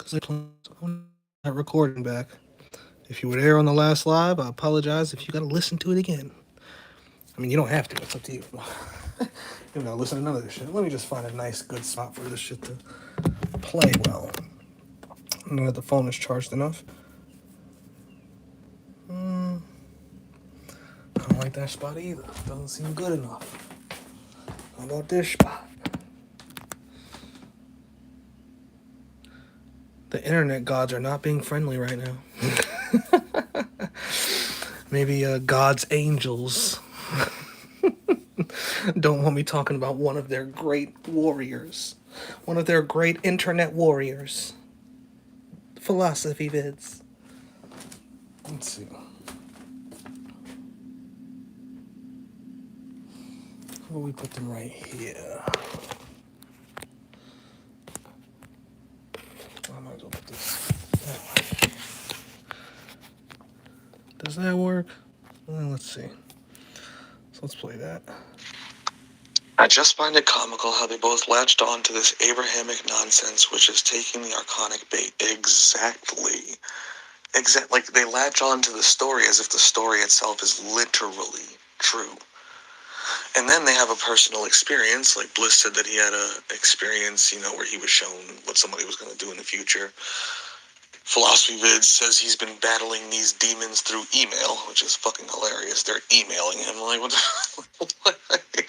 because I played that recording back. If you were there on the last live, I apologize if you got to listen to it again. I mean, you don't have to. It's up to you. You know, listen to none of this shit. Let me just find a nice, good spot for this shit to play well. I don't know if the phone is charged enough. I don't like that spot either. Doesn't seem good enough. How about this spot? The internet gods are not being friendly right now. Maybe God's angels don't want me talking about one of their great warriors. One of their great internet warriors. Philosophy vids. Let's see. How about we put them right here? I might as well put this that way. Does that work? Let's see. So let's play that. I just find it comical how they both latched on to this Abrahamic nonsense, which is taking the archonic bait. Exactly. Like they latch on to the story as if the story itself is literally true. And then they have a personal experience, like Bliss said that he had a experience, where he was shown what somebody was going to do in the future. Philosophy Vids says he's been battling these demons through email, which is fucking hilarious. They're emailing him. Like, what the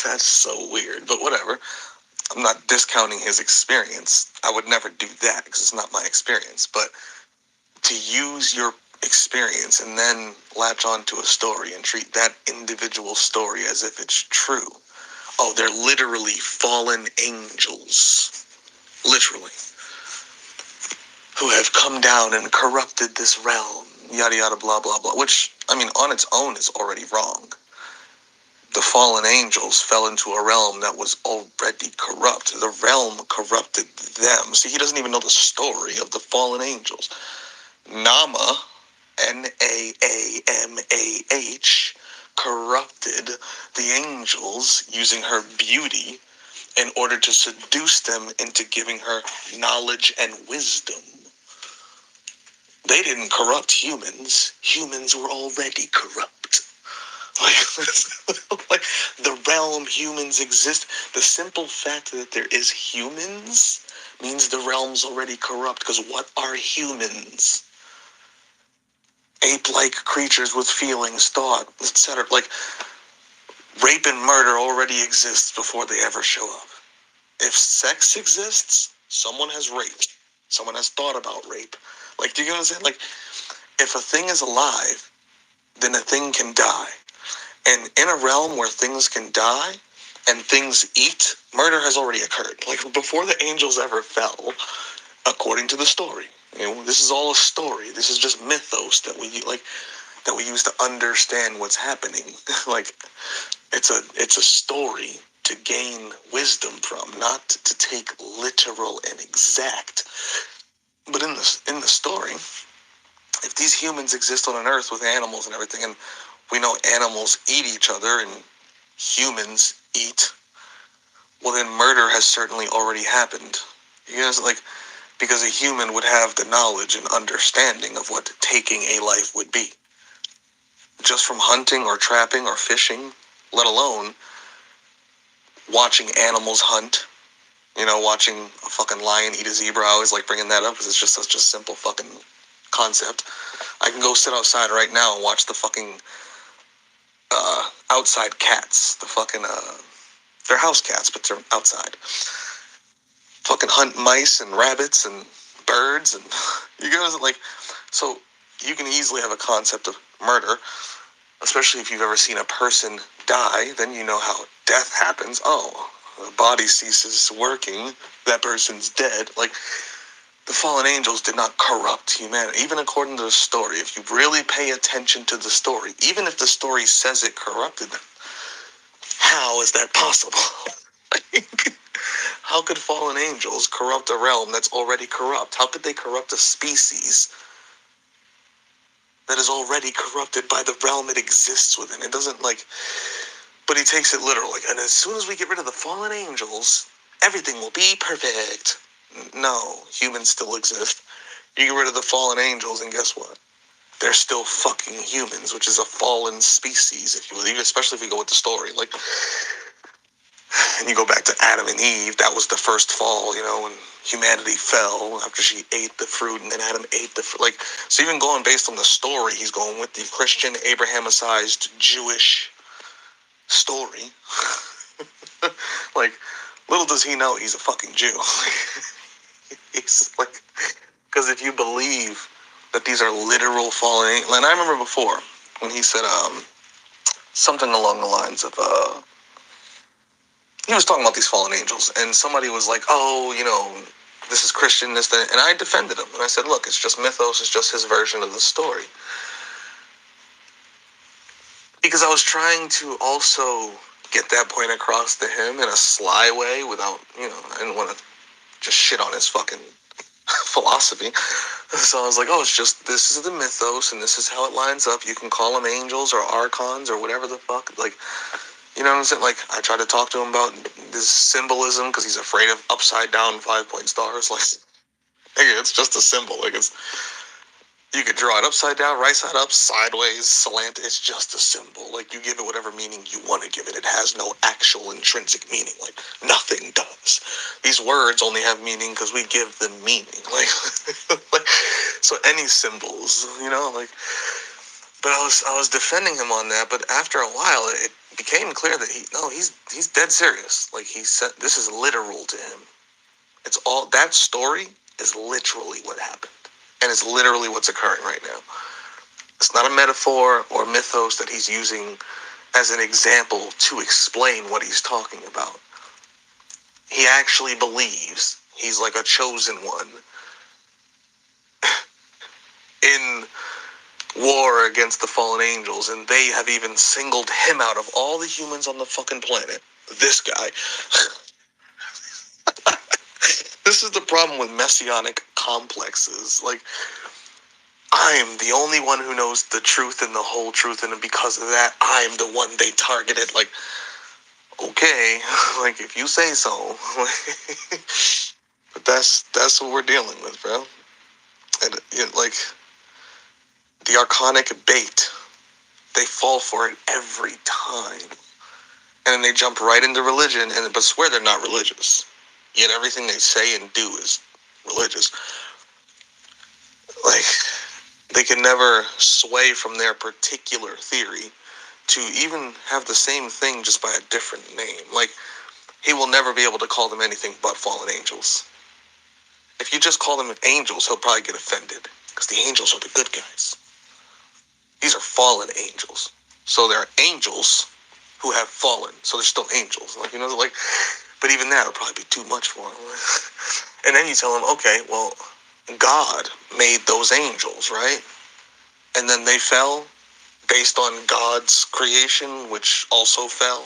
That's so weird, but whatever. I'm not discounting his experience. I would never do that because it's not my experience. But to use your experience and then latch onto a story and treat that individual story as if it's true. Oh, they're literally fallen angels. Literally. Who have come down and corrupted this realm, yada yada blah blah blah, which, I mean, on its own is already wrong. The fallen angels fell into a realm that was already corrupt. The realm corrupted them. See, he doesn't even know the story of the fallen angels. Nama, Naamah, corrupted the angels using her beauty in order to seduce them into giving her knowledge and wisdom. They didn't corrupt humans. Humans were already corrupt. Like the realm humans exist. The simple fact that there is humans means the realm's already corrupt. Because what are humans? Ape-like creatures with feelings, thought, etc. Like, rape and murder already exists before they ever show up. If sex exists, someone has raped. Someone has thought about rape. Like, do you get what I'm saying? Like, if a thing is alive, then a thing can die. And in a realm where things can die and things eat, murder has already occurred. Like, before the angels ever fell, according to the story. This is all a story. This is just mythos that we use to understand what's happening. Like, it's a story to gain wisdom from, not to take literal and exact. But in the story, if these humans exist on an earth with animals and everything, and we know animals eat each other and humans eat, well, then murder has certainly already happened. Because a human would have the knowledge and understanding of what taking a life would be. Just from hunting or trapping or fishing, let alone watching animals hunt, watching a fucking lion eat a zebra. I always like bringing that up because it's just such a simple fucking concept. I can go sit outside right now and watch the fucking outside cats. The fucking, they're house cats, but they're outside. Fucking hunt mice and rabbits and birds and, so you can easily have a concept of murder, especially if you've ever seen a person die, then you know how death happens. Oh, the body ceases working, that person's dead. Like, the fallen angels did not corrupt humanity. Even according to the story, if you really pay attention to the story, even if the story says it corrupted them, how is that possible? How could fallen angels corrupt a realm that's already corrupt? How could they corrupt a species that is already corrupted by the realm it exists within? It doesn't, but he takes it literal. And as soon as we get rid of the fallen angels, everything will be perfect. No, humans still exist. You get rid of the fallen angels, and guess what? They're still fucking humans, which is a fallen species, if you will. Especially if you go with the story. Like, and you go back to Adam and Eve, that was the first fall, when humanity fell after she ate the fruit, and then Adam ate the fruit. Like, so even going based on the story, he's going with the Christian, Abrahamicized, Jewish story. Like, little does he know he's a fucking Jew. He's like, because if you believe that these are literal fallen angels, and I remember before when he said something along the lines of he was talking about these fallen angels, and somebody was like, oh, this is Christian, this, that, and I defended him, and I said, look, it's just mythos, it's just his version of the story. Because I was trying to also get that point across to him in a sly way without, I didn't want to just shit on his fucking philosophy. So I was like, oh, this is the mythos, and this is how it lines up. You can call them angels or archons or whatever the fuck, like, you know what I'm saying? Like, I tried to talk to him about this symbolism because he's afraid of upside down 5-point stars. Like, nigga, it's just a symbol. Like, you could draw it upside down, right side up, sideways, slant. It's just a symbol. Like, you give it whatever meaning you want to give it. It has no actual intrinsic meaning. Like, nothing does. These words only have meaning because we give them meaning. Like, so any symbols, like. But I was defending him on that. But after a while, it became clear that he's dead serious. Like, he said, this is literal to him. It's all, that story is literally what happened. And it's literally what's occurring right now. It's not a metaphor or mythos that he's using as an example to explain what he's talking about. He actually believes he's like a chosen one in war against the fallen angels, and they have even singled him out of all the humans on the fucking planet. This guy. This is the problem with messianic complexes. Like, I'm the only one who knows the truth and the whole truth, and because of that, I'm the one they targeted. Like, okay, like, if you say so. But that's what we're dealing with, bro. And like, the archonic bait, they fall for it every time. And then they jump right into religion, but swear they're not religious. Yet everything they say and do is religious. Like, they can never sway from their particular theory to even have the same thing just by a different name. Like, he will never be able to call them anything but fallen angels. If you just call them angels, he'll probably get offended, because the angels are the good guys. These are fallen angels. So they're angels who have fallen. So they're still angels. Like, but even that will probably be too much for him. And then you tell him, okay, well, God made those angels, right? And then they fell based on God's creation, which also fell.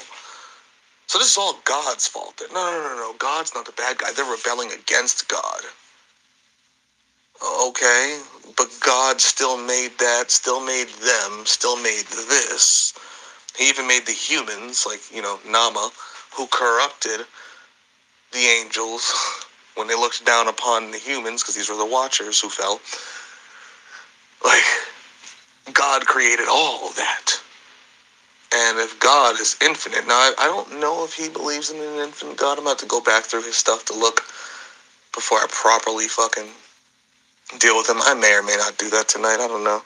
So this is all God's fault. No. God's not the bad guy. They're rebelling against God. Okay, but God still made that, still made them, still made this. He even made the humans, like, Nama, who corrupted the angels when they looked down upon the humans, because these were the watchers who fell. Like, God created all that. And if God is infinite, now I don't know if he believes in an infinite God. I'm about to go back through his stuff to look before I properly fucking deal with him. I may or may not do that tonight. I don't know.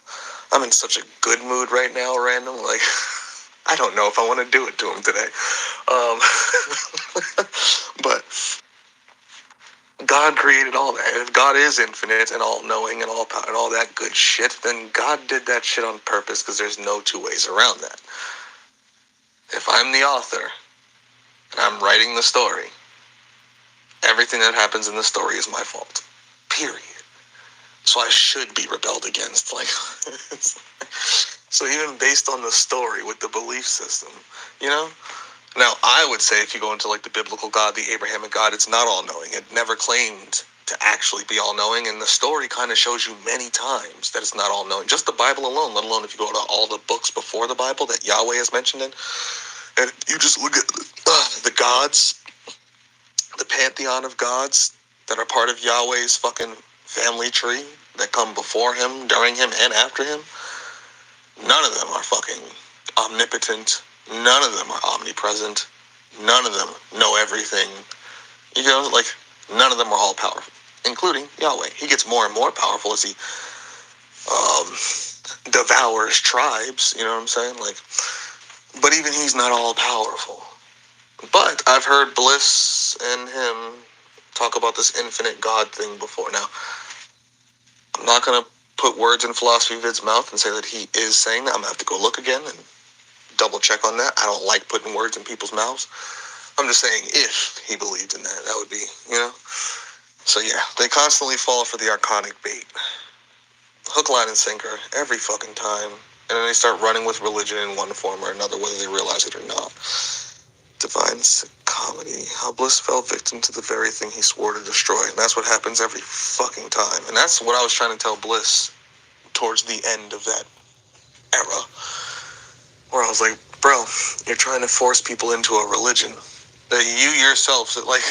I'm in such a good mood right now, random. Like, I don't know if I want to do it to him today. But God created all that. And if God is infinite and all-knowing and all-power and all that good shit, then God did that shit on purpose, because there's no two ways around that. If I'm the author and I'm writing the story, everything that happens in the story is my fault. Period. So I should be rebelled against. Like, so even based on the story with the belief system, Now, I would say if you go into, like, the biblical God, the Abrahamic God, it's not all-knowing. It never claimed to actually be all-knowing, and the story kind of shows you many times that it's not all-knowing. Just the Bible alone, let alone if you go to all the books before the Bible that Yahweh has mentioned in, and you just look at the gods, the pantheon of gods, that are part of Yahweh's fucking family tree that come before him, during him, and after him, none of them are fucking omnipotent. None of them are omnipresent. None of them know everything. You know, like, none of them are all powerful, including Yahweh. He gets more and more powerful as he devours tribes, you know what I'm saying? Like, but even he's not all powerful. But I've heard Bliss and him talk about this infinite God thing before. Now, I'm not going to put words in Philosophy Vid's mouth and say that he is saying that. I'm going to have to go look again and double check on that. I don't like putting words in people's mouths. I'm just saying if he believed in that, that would be, you know? So yeah, they constantly fall for the archonic bait. Hook, line, and sinker every fucking time. And then they start running with religion in one form or another, whether they realize it or not. Divine comedy. How Bliss fell victim to the very thing he swore to destroy. And that's what happens every fucking time. And that's what I was trying to tell Bliss towards the end of that era. Where I was like, bro, you're trying to force people into a religion that you yourself, like,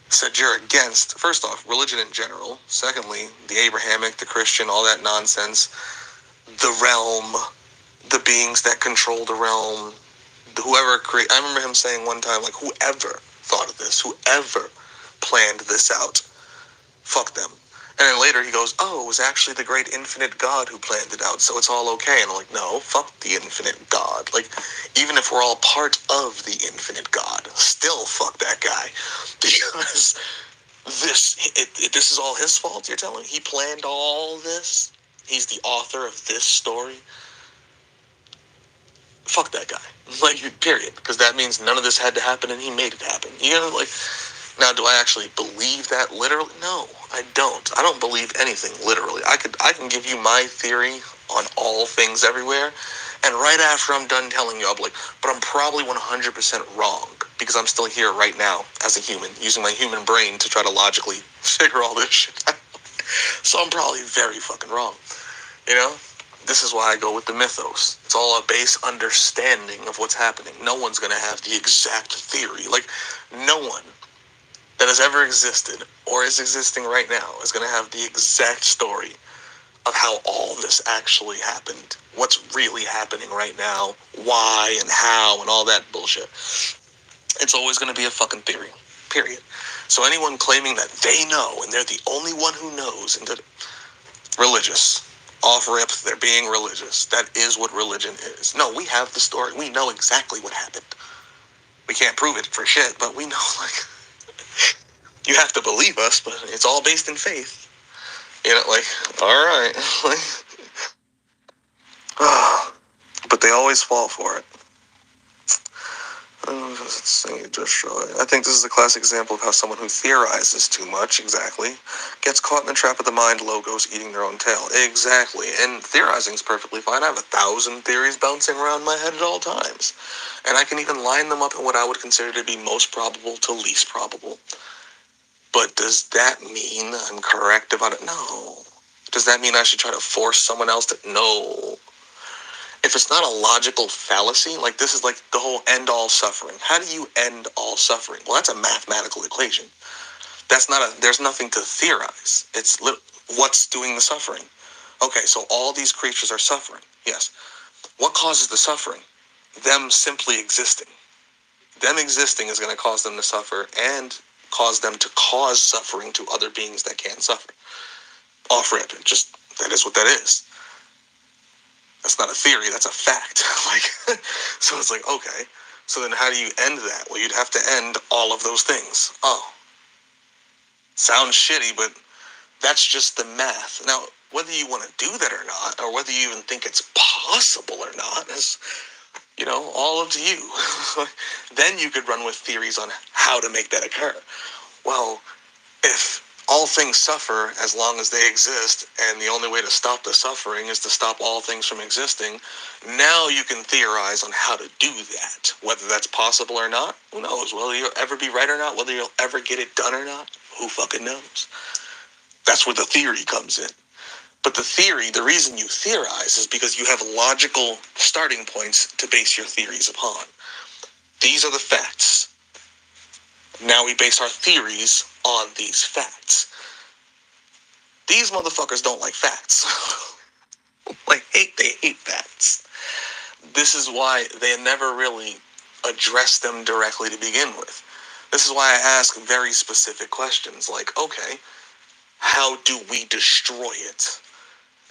said you're against. First off, religion in general. Secondly, the Abrahamic, the Christian, all that nonsense. The realm, the beings that control the realm, whoever created. I remember him saying one time, like, whoever thought of this, whoever planned this out, fuck them. And then later he goes, oh, it was actually the great infinite God who planned it out, so it's all okay. And I'm like, no, fuck the infinite God. Like, even if we're all part of the infinite God, still fuck that guy. Because this is all his fault, you're telling me? He planned all this? He's the author of this story? Fuck that guy. Like, period. Because that means none of this had to happen and he made it happen. You know, like, now do I actually believe that literally? No, I don't. I don't believe anything literally. I can give you my theory on all things everywhere, and right after I'm done telling you, I'll be like, but I'm probably 100% wrong, because I'm still here right now as a human, using my human brain to try to logically figure all this shit out. So I'm probably very fucking wrong, you know? This is why I go with the mythos. It's all a base understanding of what's happening. No one's going to have the exact theory. Like, no one that has ever existed or is existing right now is going to have the exact story of how all this actually happened. What's really happening right now, why and how and all that bullshit. It's always going to be a fucking theory, period. So anyone claiming that they know and they're the only one who knows and that religious, off rip, they're being religious. That is what religion is. No, we have the story. We know exactly what happened. We can't prove it for shit, but we know, like, you have to believe us, but it's all based in faith. You know, like, all right. But they always fall for it. I think this is a classic example of how someone who theorizes too much, exactly, gets caught in the trap of the mind logos eating their own tail. Exactly. And theorizing is perfectly fine. I have 1,000 theories bouncing around my head at all times. And I can even line them up in what I would consider to be most probable to least probable. But does that mean I'm correct about it? No. Does that mean I should try to force someone else to? No. If it's not a logical fallacy, like this is like the whole end all suffering. How do you end all suffering? Well, that's a mathematical equation. There's nothing to theorize. It's what's doing the suffering. Okay, so all these creatures are suffering. Yes. What causes the suffering? Them simply existing. Them existing is going to cause them to suffer and cause them to cause suffering to other beings that can't suffer. Off rip. Just, that is what that is. That's not a theory, that's a fact. Like, so it's like, okay, so then how do you end that? Well, you'd have to end all of those things. Oh, sounds shitty, but that's just the math. Now, whether you want to do that or not, or whether you even think it's possible or not, is, you know, all up to you. Then you could run with theories on how to make that occur. Well, if all things suffer as long as they exist, and the only way to stop the suffering is to stop all things from existing, now you can theorize on how to do that. Whether that's possible or not, who knows? Whether you'll ever be right or not, whether you'll ever get it done or not, who fucking knows? That's where the theory comes in. But the theory, the reason you theorize is because you have logical starting points to base your theories upon. These are the facts. Now we base our theories on these facts. These motherfuckers don't like facts. They hate facts. This is why they never really address them directly to begin with. This is why I ask very specific questions like, okay, how do we destroy it?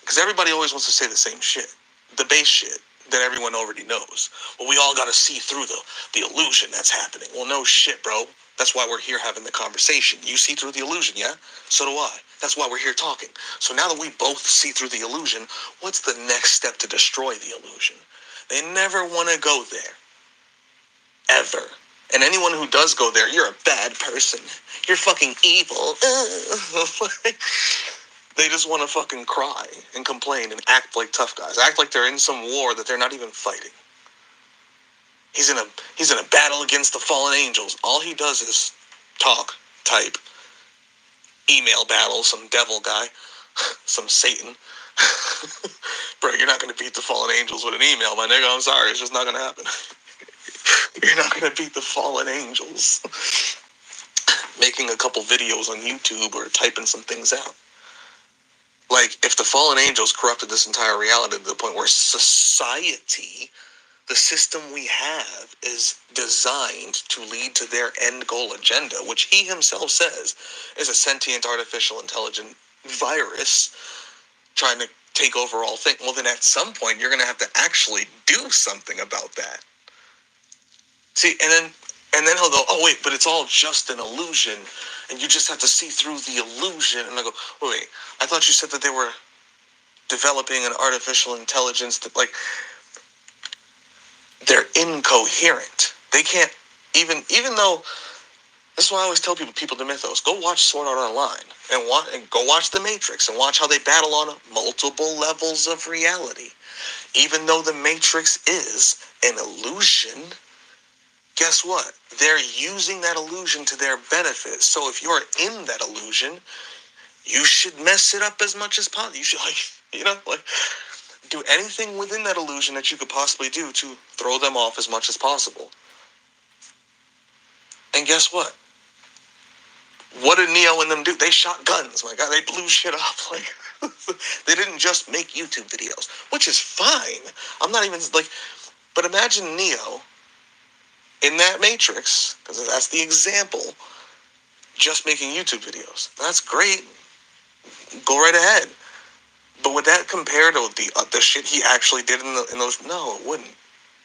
Because everybody always wants to say the same shit. The base shit that everyone already knows. Well, we all got to see through the illusion that's happening. Well, no shit, bro. That's why we're here having the conversation. You see through the illusion, yeah? So do I. That's why we're here talking. So now that we both see through the illusion, what's the next step to destroy the illusion? They never want to go there. Ever. And anyone who does go there, you're a bad person. You're fucking evil. They just want to fucking cry and complain and act like tough guys. Act like they're in some war that they're not even fighting. He's in a battle against the fallen angels. All he does is talk, type, email battle some devil guy, some Satan. Bro, you're not going to beat the fallen angels with an email, my nigga. I'm sorry. It's just not going to happen. You're not going to beat the fallen angels making a couple videos on YouTube or typing some things out. Like, if the fallen angels corrupted this entire reality to the point where society, the system we have, is designed to lead to their end goal agenda, which he himself says is a sentient artificial intelligent virus trying to take over all things, well, then at some point you're going to have to actually do something about that. See, and then he'll go, oh, wait, but it's all just an illusion, and you just have to see through the illusion. And I go, wait, I thought you said that they were developing an artificial intelligence that, like, they're incoherent. They can't, even though, this is why I always tell people the mythos, go watch Sword Art Online, and go watch The Matrix, and watch how they battle on multiple levels of reality. Even though The Matrix is an illusion, guess what? They're using that illusion to their benefit. So if you're in that illusion, you should mess it up as much as possible. You should, do anything within that illusion that you could possibly do to throw them off as much as possible. And guess what? What did Neo and them do? They shot guns. My God, they blew shit up. Like, they didn't just make YouTube videos, which is fine. I'm not even, but imagine Neo in that Matrix, because that's the example, just making YouTube videos. That's great. Go right ahead. But would that compare to the shit he actually did in those? No, it wouldn't.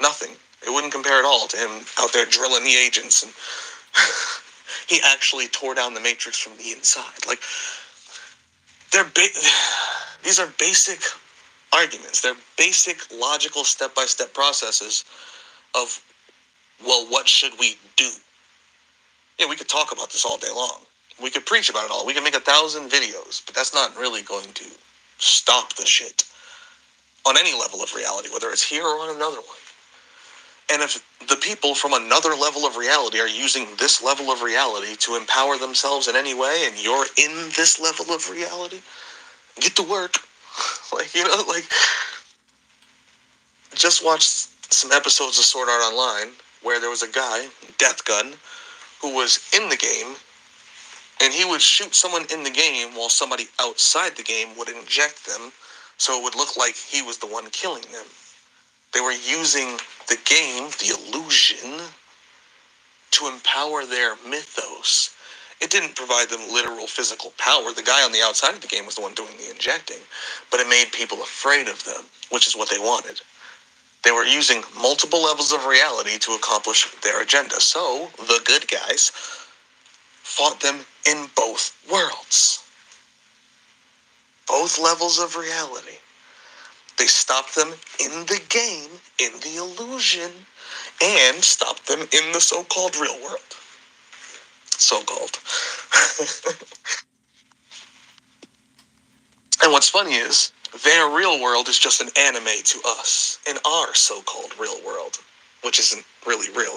Nothing. It wouldn't compare at all to him out there drilling the agents. And he actually tore down the Matrix from the inside. Like, these are basic arguments. They're basic, logical, step-by-step processes of, well, what should we do? Yeah, we could talk about this all day long. We could preach about it all. We could make 1,000 videos, but that's not really going to stop the shit on any level of reality, whether it's here or on another one. And if the people from another level of reality are using this level of reality to empower themselves in any way, and you're in this level of reality, get to work. Just watch some episodes of Sword Art Online where there was a guy, Death Gun, who was in the game, and he would shoot someone in the game while somebody outside the game would inject them, so it would look like he was the one killing them. They were using the game, the illusion, to empower their mythos. It didn't provide them literal physical power. The guy on the outside of the game was the one doing the injecting, but it made people afraid of them, which is what they wanted. They were using multiple levels of reality to accomplish their agenda. So the good guys fought them in both worlds. Both levels of reality. They stopped them in the game, in the illusion, and stopped them in the so-called real world. So-called. And what's funny is, their real world is just an anime to us, in our so-called real world, which isn't really real.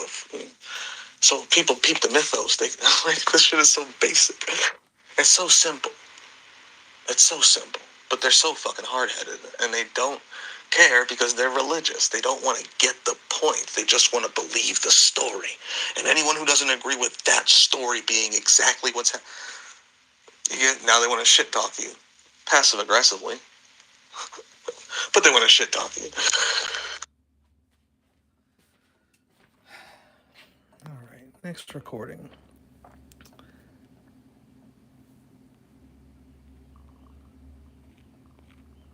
So people peep the mythos. This shit is so basic. It's so simple. It's so simple. But they're so fucking hard-headed, and they don't care because they're religious. They don't want to get the point. They just want to believe the story. And anyone who doesn't agree with that story being exactly what's happening, now they want to shit talk you. Passive aggressively. But they want to shit talk you. All right, next recording.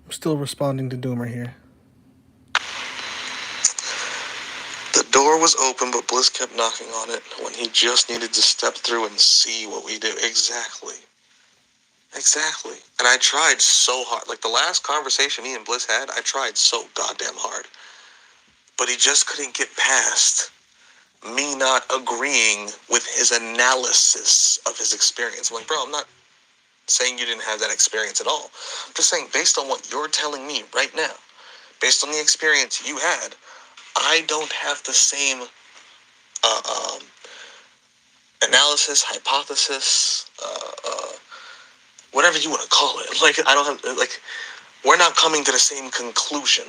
I'm still responding to Doomer here. The door was open, but Bliss kept knocking on it when he just needed to step through and see what we do. Exactly. And I tried so hard. Like the last conversation me and Bliss had, I tried so goddamn hard. But he just couldn't get past me not agreeing with his analysis of his experience. I'm like, bro, I'm not saying you didn't have that experience at all. I'm just saying, based on what you're telling me right now, based on the experience you had, I don't have the same analysis, hypothesis, whatever you want to call it. Like, I don't have, like, we're not coming to the same conclusion.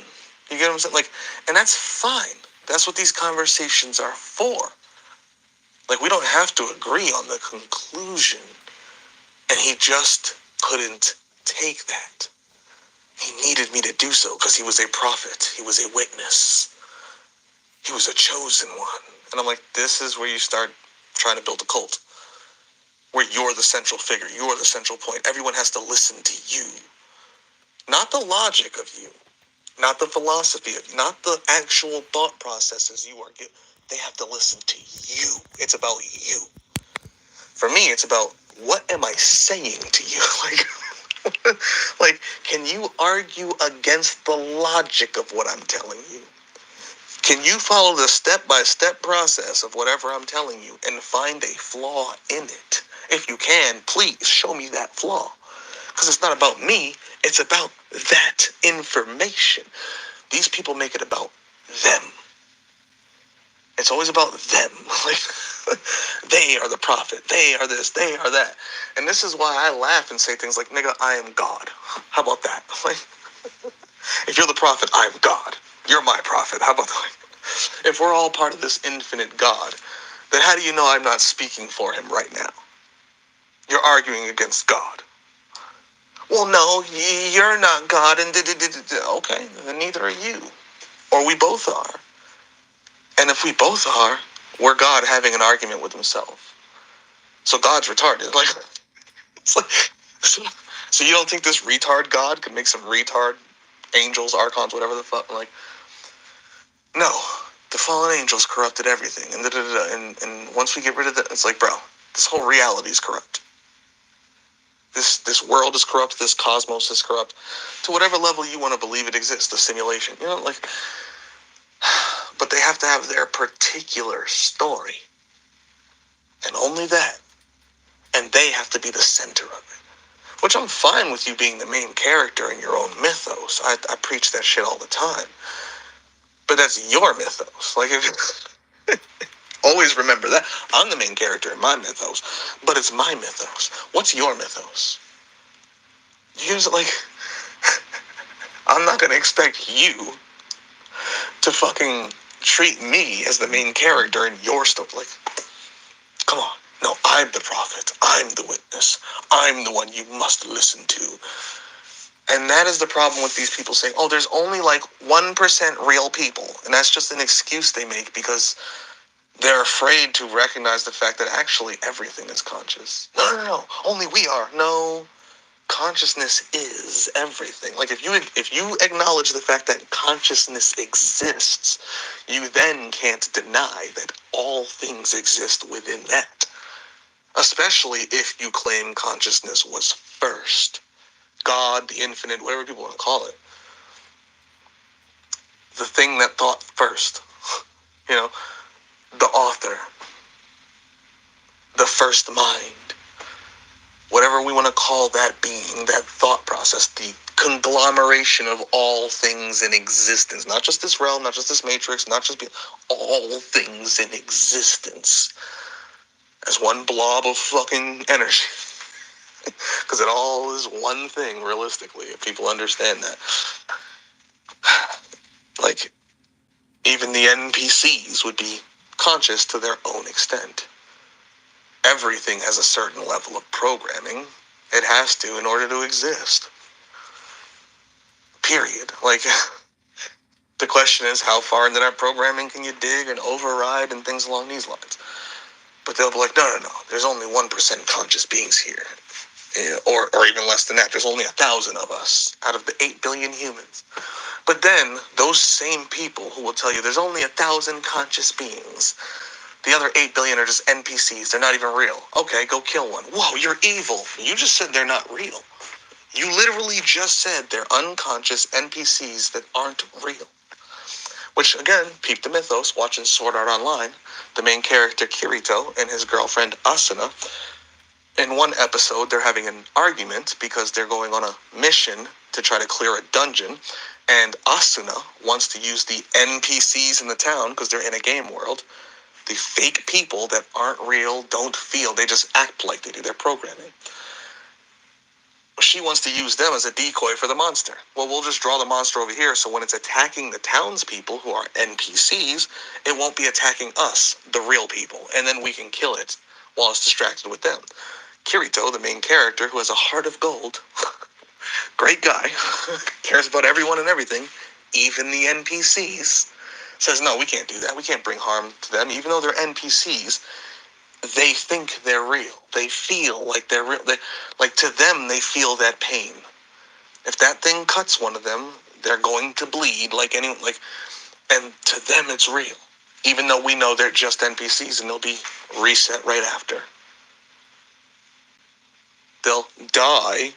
You get what I'm saying? Like, and that's fine. That's what these conversations are for. Like, we don't have to agree on the conclusion. And he just couldn't take that. He needed me to do so because he was a prophet. He was a witness. He was a chosen one. And I'm like, this is where you start trying to build a cult. Where you're the central figure. You're the central point. Everyone has to listen to you. Not the logic of you. Not the philosophy of you. Not the actual thought processes you are giving. They have to listen to you. It's about you. For me, it's about, what am I saying to you? Like, can you argue against the logic of what I'm telling you? Can you follow the step-by-step process of whatever I'm telling you and find a flaw in it? If you can, please show me that flaw. Because it's not about me, it's about that information. These people make it about them. It's always about them. Like, they are the prophet. They are this. They are that. And this is why I laugh and say things like, nigga, I am God. How about that? Like, if you're the prophet, I'm God. You're my prophet. How about that? If we're all part of this infinite God, then how do you know I'm not speaking for him right now? You're arguing against God. Well, no, you're not God. And okay, then neither are you. Or we both are. And if we both are, we're God having an argument with himself. So God's retarded. Like, it's like, so you don't think this retard God could make some retard angels, archons, whatever the fuck? Like, no, the fallen angels corrupted everything. And once we get rid of that, it's like, bro, this whole reality is corrupt. This world is corrupt. This cosmos is corrupt. To whatever level you want to believe it exists, the simulation. You know, like, but they have to have their particular story. And only that. And they have to be the center of it. Which I'm fine with you being the main character in your own mythos. I preach that shit all the time. But that's your mythos. Like, always remember that. I'm the main character in my mythos. But it's my mythos. What's your mythos? Like, I'm not going to expect you to fucking treat me as the main character in your story. Like, come on. No, I'm the prophet. I'm the witness. I'm the one you must listen to. And that is the problem with these people saying, oh, there's only like 1% real people. And that's just an excuse they make because they're afraid to recognize the fact that actually everything is conscious. No. Only we are. No. Consciousness is everything. Like, if you acknowledge the fact that consciousness exists, you then can't deny that all things exist within that. Especially if you claim consciousness was first. God, the infinite, whatever people want to call it. The thing that thought first. You know, the author. The first mind. Whatever we want to call that being, that thought process, the conglomeration of all things in existence. Not just this realm, not just this matrix, not just all things in existence. As one blob of fucking energy. Because it all is one thing, realistically, if people understand that. Like, even the NPCs would be conscious to their own extent. Everything has a certain level of programming. It has to in order to exist. Period. Like, the question is, how far into that programming can you dig and override and things along these lines? But they'll be like, no, there's only 1% conscious beings here. Or even less than that. There's only 1,000 of us out of the 8 billion humans. But then, those same people who will tell you there's only 1,000 conscious beings, the other 8 billion are just NPCs. They're not even real. Okay, go kill one. Whoa, you're evil. You just said they're not real. You literally just said they're unconscious NPCs that aren't real. Which, again, peep the mythos, watching Sword Art Online, the main character Kirito and his girlfriend Asuna, in one episode, they're having an argument because they're going on a mission to try to clear a dungeon, and Asuna wants to use the NPCs in the town, because they're in a game world, the fake people that aren't real, don't feel, they just act like they do, their programming. She wants to use them as a decoy for the monster. Well, we'll just draw the monster over here, so when it's attacking the townspeople, who are NPCs, it won't be attacking us, the real people, and then we can kill it while it's distracted with them. Kirito, the main character, who has a heart of gold, great guy, cares about everyone and everything, even the NPCs, says, no, we can't do that. We can't bring harm to them. Even though they're NPCs, they think they're real. They feel like they're real. Like, to them, they feel that pain. If that thing cuts one of them, they're going to bleed and to them, it's real. Even though we know they're just NPCs and they'll be reset right after. They'll die,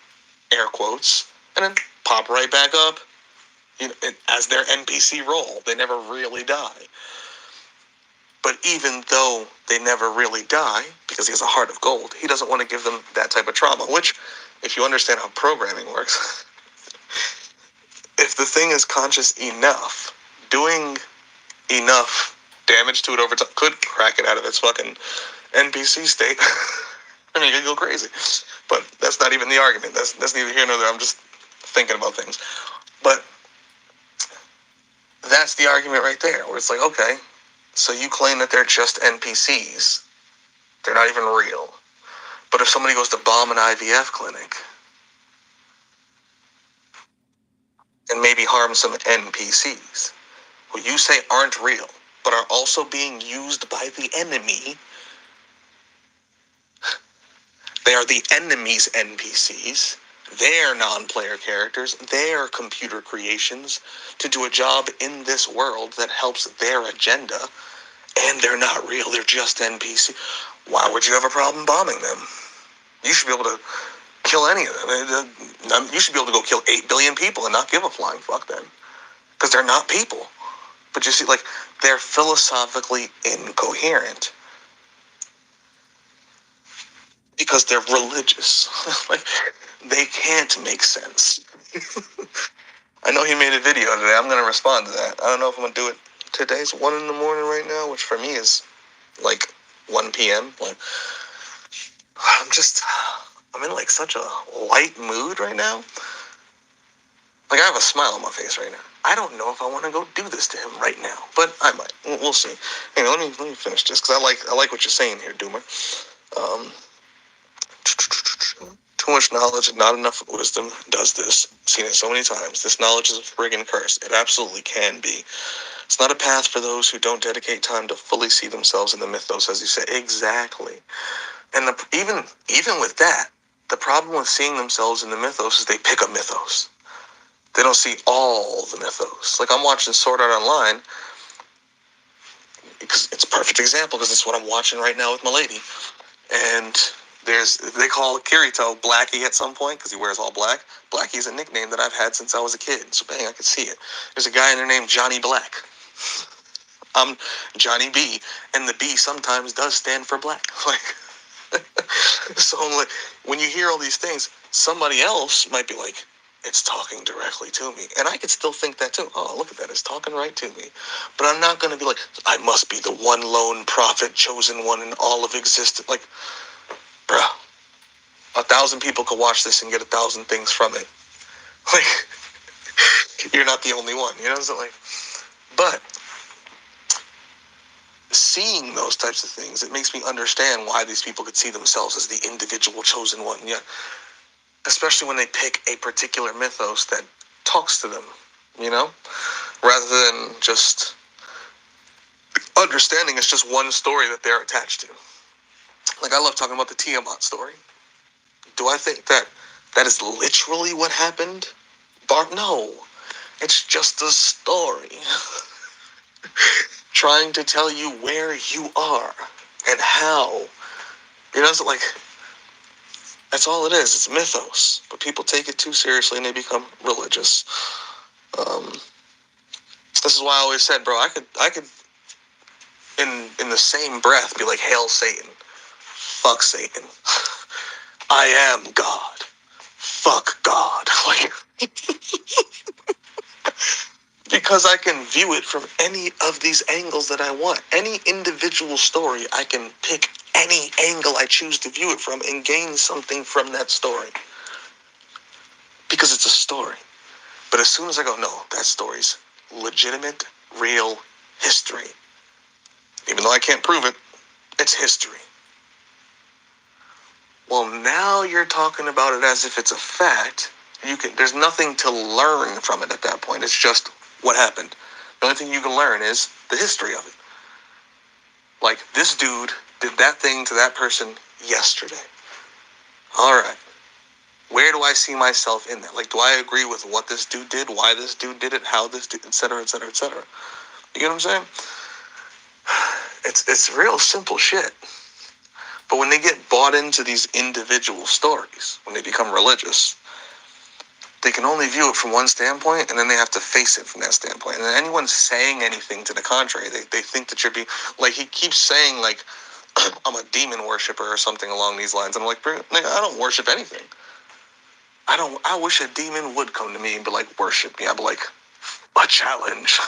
air quotes, and then pop right back up, as their NPC role. They never really die. But even though they never really die, because he has a heart of gold, he doesn't want to give them that type of trauma, which, if you understand how programming works, if the thing is conscious enough, doing enough damage to it over time could crack it out of its fucking NPC state. I mean, you could go crazy. But that's not even the argument. That's neither here nor there. I'm just thinking about things. But that's the argument right there, where it's like, okay, so you claim that they're just NPCs. They're not even real. But if somebody goes to bomb an IVF clinic and maybe harm some NPCs, who you say aren't real, but are also being used by the enemy, they are the enemy's NPCs, their non-player characters, their computer creations, to do a job in this world that helps their agenda, and they're not real, they're just NPC. Why would you have a problem bombing them? You should be able to kill any of them. You should be able to go kill 8 billion people and not give a flying fuck then. Because they're not people. But you see, they're philosophically incoherent. Because they're religious. They can't make sense. I know he made a video today. I'm going to respond to that. I don't know if I'm going to do it. Today's 1 in the morning right now, which for me is 1 p.m. I'm in such a light mood right now. I have a smile on my face right now. I don't know if I want to go do this to him right now, but I might. We'll see. Anyway, let me finish this, because I like what you're saying here, Doomer. Too much knowledge and not enough wisdom does this. I've seen it so many times. This knowledge is a friggin' curse. It absolutely can be. It's not a path for those who don't dedicate time to fully see themselves in the mythos, as you say. Exactly. And even with that, the problem with seeing themselves in the mythos is they pick a mythos. They don't see all the mythos. I'm watching Sword Art Online, because it's a perfect example, because it's what I'm watching right now with my lady. And they call Kirito Blackie at some point, because he wears all black. Blackie's a nickname that I've had since I was a kid. So bang, I could see it. There's a guy in there named Johnny Black. I'm Johnny B, and the B sometimes does stand for black. So when you hear all these things, somebody else might be like, it's talking directly to me. And I could still think that too. Oh, look at that. It's talking right to me. But I'm not going to be like, I must be the one lone prophet, chosen one in all of existence. Bruh, 1,000 people could watch this and get 1,000 things from it. You're not the only one. So But seeing those types of things, it makes me understand why these people could see themselves as the individual chosen one. Yeah, especially when they pick a particular mythos that talks to them, you know, rather than just understanding it's just one story that they're attached to. Like, I love talking about the Tiamat story. Do I think that that is literally what happened? No. It's just a story trying to tell you where you are and how. You know, it's like, that's all it is. It's mythos. But people take it too seriously and they become religious. This is why I always said, bro, I could in the same breath be like, hail Satan. Fuck Satan. I am God. Fuck God. Like, because I can view it from any of these angles that I want. Any individual story, I can pick any angle I choose to view it from and gain something from that story. Because it's a story. But as soon as I go, no, that story's legitimate, real history. Even though I can't prove it, it's history. Well, now you're talking about it as if it's a fact. There's nothing to learn from it at that point. It's just what happened. The only thing you can learn is the history of it. Like, this dude did that thing to that person yesterday. All right. Where do I see myself in that? Like, do I agree with what this dude did, why this dude did it, how this dude, et cetera, et cetera, et cetera? You get what I'm saying? It's real simple shit. But when they get bought into these individual stories, when they become religious, they can only view it from one standpoint, and then they have to face it from that standpoint. And then anyone saying anything to the contrary, they think that you're being, like, he keeps saying, like, I'm a demon worshiper or something along these lines. And I'm like, nigga, I don't worship anything. I wish a demon would come to me and be like, worship me. I'd be like, a challenge.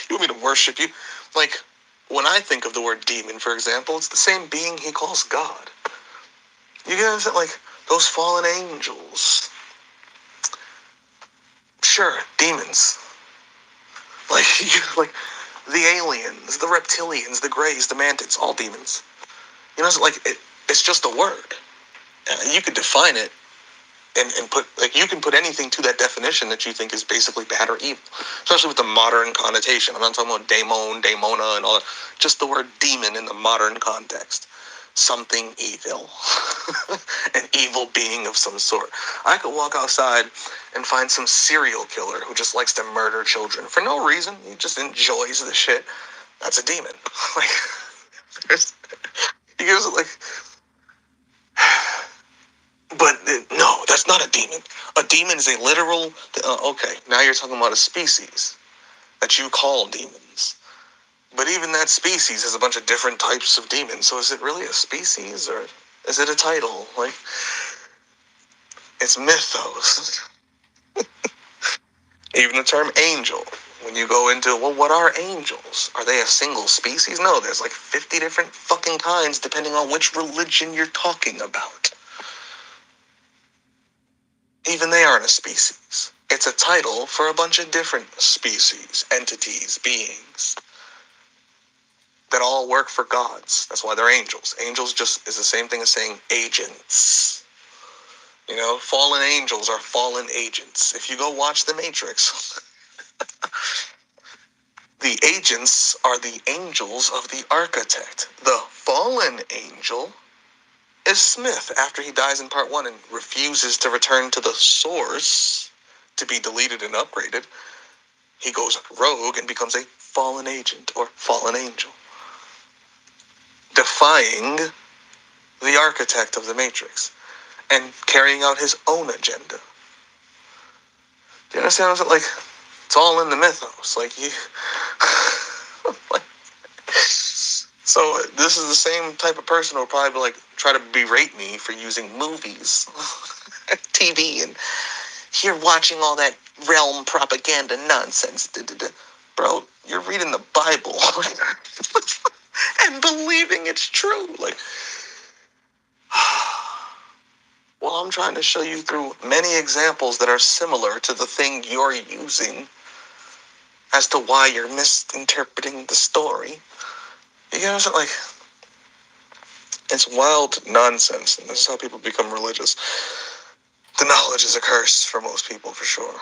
You want me to worship you? Like, when I think of the word demon, for example, it's the same being he calls God. You get what I'm saying? Like, those fallen angels. Sure, demons. Like, like the aliens, the reptilians, the greys, the mantids, all demons. You know, it's like, it's just a word. You could define it and put, like, you can put anything to that definition that you think is basically bad or evil, especially with the modern connotation. I'm not talking about daemon, daemona, and all that. Just the word demon in the modern context. Something evil. An evil being of some sort. I could walk outside and find some serial killer who just likes to murder children for no reason. He just enjoys the shit. That's a demon. Like, he gives it, like, but no, that's not a demon. A demon is a literal, okay, now you're talking about a species that you call demons. But even that species has a bunch of different types of demons. So is it really a species or is it a title? Like, it's mythos. Even the term angel, when you go into, well, what are angels? Are they a single species? No, there's like 50 different fucking kinds depending on which religion you're talking about. Even they aren't a species. It's a title for a bunch of different species, entities, beings that all work for gods. That's why they're angels. Angels just is the same thing as saying agents. You know, fallen angels are fallen agents. If you go watch The Matrix, the agents are the angels of the architect. The fallen angel is Smith after he dies in part 1 and refuses to return to the source to be deleted and upgraded. He goes rogue and becomes a fallen agent or fallen angel, defying the architect of the Matrix and carrying out his own agenda. Do you understand what I'm saying? Like, it's all in the mythos. Like, you... like, so this is the same type of person who will probably like try to berate me for using movies, TV, and you're watching all that realm propaganda nonsense. Bro, you're reading the Bible and believing it's true. Like, well, I'm trying to show you through many examples that are similar to the thing you're using as to why you're misinterpreting the story. You know what I'm saying? Like, it's wild nonsense, and this is how people become religious. The knowledge is a curse for most people, for sure.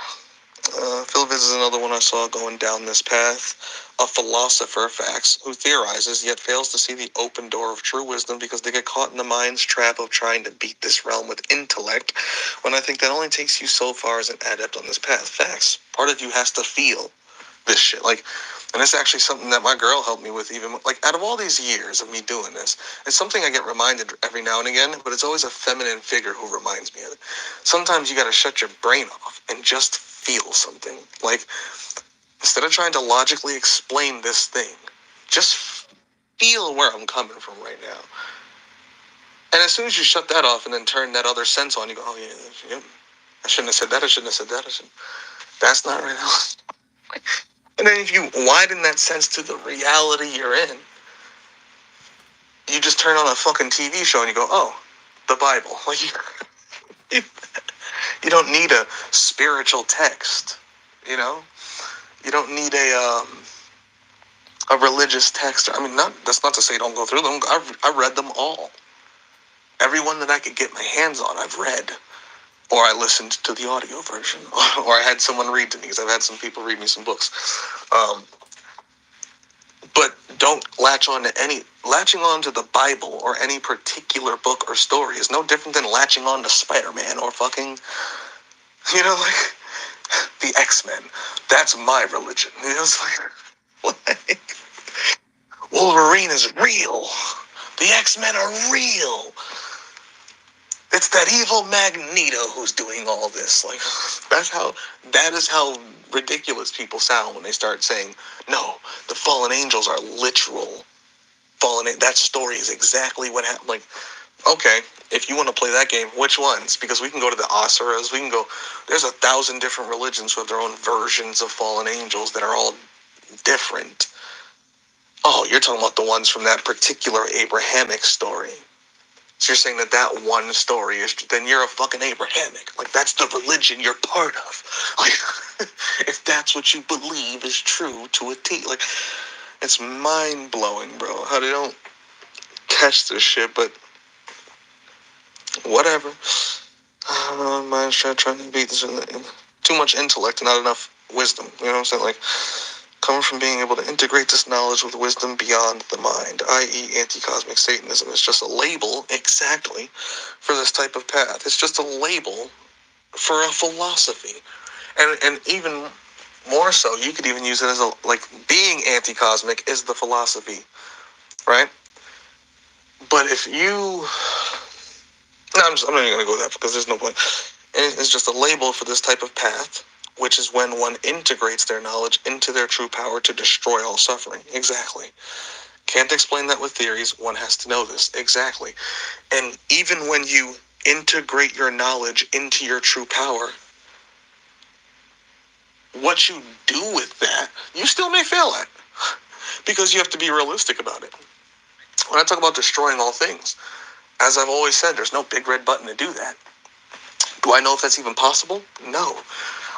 Philviz is another one I saw going down this path. A philosopher, facts, who theorizes yet fails to see the open door of true wisdom because they get caught in the mind's trap of trying to beat this realm with intellect, when I think that only takes you so far as an adept on this path. Facts. Part of you has to feel this shit. Like, and it's actually something that my girl helped me with, even like out of all these years of me doing this. It's something I get reminded every now and again, but it's always a feminine figure who reminds me of it. Sometimes you got to shut your brain off and just feel something. Like, instead of trying to logically explain this thing, just feel where I'm coming from right now. And as soon as you shut that off and then turn that other sense on, you go, oh yeah, I shouldn't have said that, I shouldn't have said that, that's not right now. And then if you widen that sense to the reality you're in, you just turn on a fucking TV show and you go, oh, the Bible. Like, you don't need a spiritual text, you know? You don't need a religious text. I mean, that's not to say don't go through them. I've read them all. Every one that I could get my hands on, I've read. Or I listened to the audio version. Or I had someone read to me, because I've had some people read me some books. But don't latching on to the Bible or any particular book or story is no different than latching on to Spider-Man or fucking, like the X-Men. That's my religion. It's like Wolverine is real. The X-Men are real. It's that evil Magneto who's doing all this. Like, that is how ridiculous people sound when they start saying, no, the fallen angels are literal. That story is exactly what happened. Like, okay, if you want to play that game, which ones? Because we can go to the Asuras, there's 1,000 different religions who have their own versions of fallen angels that are all different. Oh, you're talking about the ones from that particular Abrahamic story. So you're saying that one story is, then you're a fucking Abrahamic. Like, that's the religion you're part of. Like, if that's what you believe is true to a T. Like, it's mind-blowing, bro, how they don't catch this shit, but whatever. Mind's trying to beat this. Too much intellect and not enough wisdom. You know what I'm saying? Like, coming from being able to integrate this knowledge with wisdom beyond the mind, i.e. anti-cosmic Satanism, is just a label, exactly, for this type of path. It's just a label for a philosophy. And even more so, you could even use it as being anti-cosmic is the philosophy, right? But if you... No, I'm not even going to go with that because there's no point. It's just a label for this type of path, which is when one integrates their knowledge into their true power to destroy all suffering. Exactly. Can't explain that with theories. One has to know this. Exactly. And even when you integrate your knowledge into your true power, what you do with that, you still may fail at. Because you have to be realistic about it. When I talk about destroying all things, as I've always said, there's no big red button to do that. Do I know if that's even possible? No.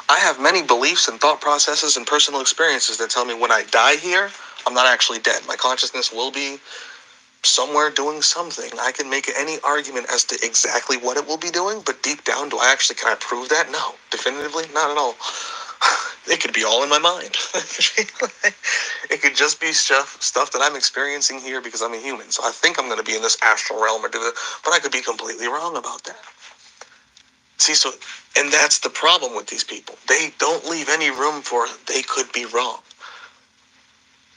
I have many beliefs and thought processes and personal experiences that tell me when I die here, I'm not actually dead. My consciousness will be somewhere doing something. I can make any argument as to exactly what it will be doing, but deep down, can I prove that? No. Definitively, not at all. It could be all in my mind. It could just be stuff that I'm experiencing here because I'm a human. So I think I'm going to be in this astral realm or do it, but I could be completely wrong about that. See, and that's the problem with these people. They don't leave any room for they could be wrong.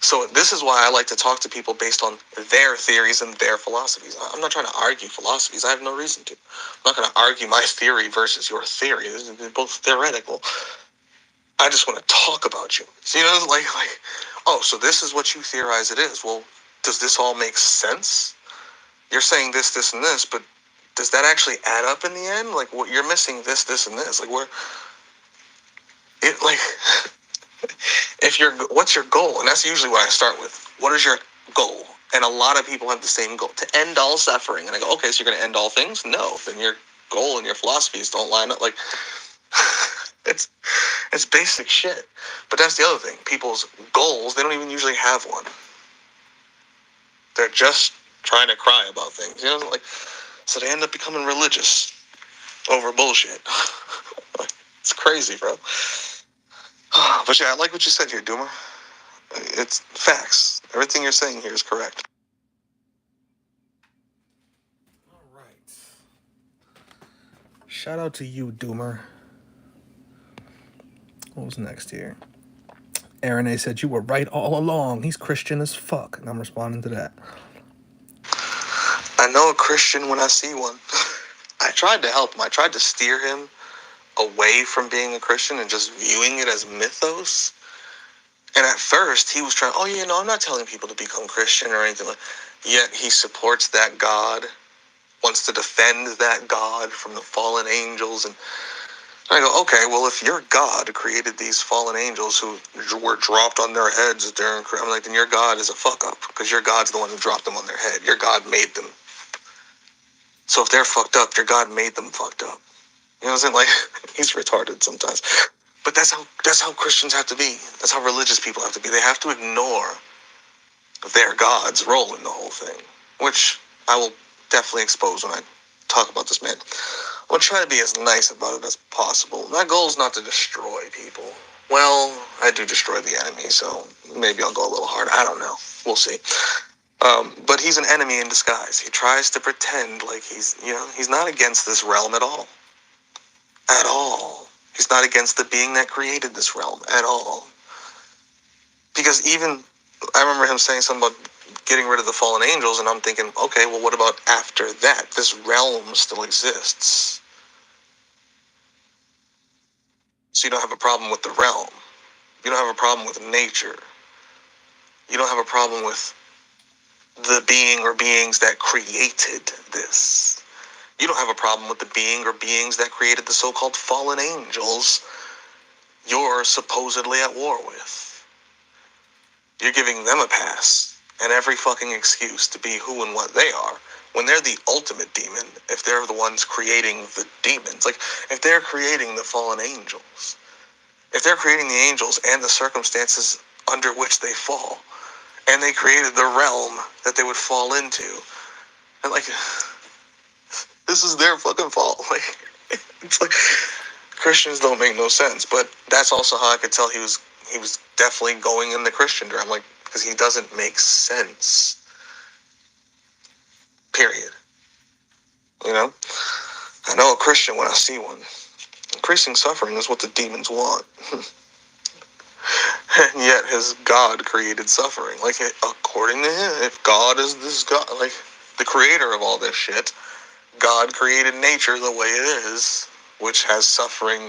So this is why I like to talk to people based on their theories and their philosophies. I'm not trying to argue philosophies. I have no reason to. I'm not going to argue my theory versus your theory. They're both theoretical. I just want to talk about you. So, oh, so this is what you theorize it is. Well, does this all make sense? You're saying this, this, and this, but does that actually add up in the end? Like, what you're missing this, this, and this. Like, what's your goal? And that's usually what I start with. What is your goal? And a lot of people have the same goal, to end all suffering. And I go, okay, so you're going to end all things? No. Then your goal and your philosophies don't line up. Like, It's basic shit. But that's the other thing. People's goals, they don't even usually have one. They're just trying to cry about things. You know, like, so they end up becoming religious over bullshit. It's crazy, bro. But yeah, I like what you said here, Doomer. It's facts. Everything you're saying here is correct. All right. Shout out to you, Doomer. What was next here? Aaron A said, you were right all along. He's Christian as fuck. And I'm responding to that. I know a Christian when I see one. I tried to help him. I tried to steer him away from being a Christian and just viewing it as mythos. And at first, he was trying, oh, yeah, no, I'm not telling people to become Christian or anything like that. Yet he supports that God, wants to defend that God from the fallen angels. And I go, okay, well, if your God created these fallen angels who were dropped on their heads, I'm like, then your God is a fuck-up, because your God's the one who dropped them on their head. Your God made them. So if they're fucked up, your God made them fucked up. You know what I'm saying? Like, he's retarded sometimes. But that's how Christians have to be. That's how religious people have to be. They have to ignore their God's role in the whole thing, which I will definitely expose when I talk about this man. I'm going to try to be as nice about it as possible. My goal is not to destroy people. Well, I do destroy the enemy, so maybe I'll go a little hard. I don't know. We'll see. But he's an enemy in disguise. He tries to pretend like he's not against this realm at all. At all. He's not against the being that created this realm at all. Because even, I remember him saying something about getting rid of the fallen angels, and I'm thinking, okay, well, what about after that? This realm still exists. So you don't have a problem with the realm. You don't have a problem with nature. You don't have a problem with the being or beings that created this. You don't have a problem with the being or beings that created the so-called fallen angels you're supposedly at war with. You're giving them a pass and every fucking excuse to be who and what they are, when they're the ultimate demon, if they're the ones creating the demons. Like, if they're creating the fallen angels, if they're creating the angels and the circumstances under which they fall, and they created the realm that they would fall into, and like, this is their fucking fault. Like, it's like, Christians don't make no sense. But that's also how I could tell he was definitely going in the Christian direction. Like, because he doesn't make sense. Period. You know? I know a Christian when I see one. Increasing suffering is what the demons want. And yet his God created suffering. Like, according to him, if God is this God, like, the creator of all this shit, God created nature the way it is, which has suffering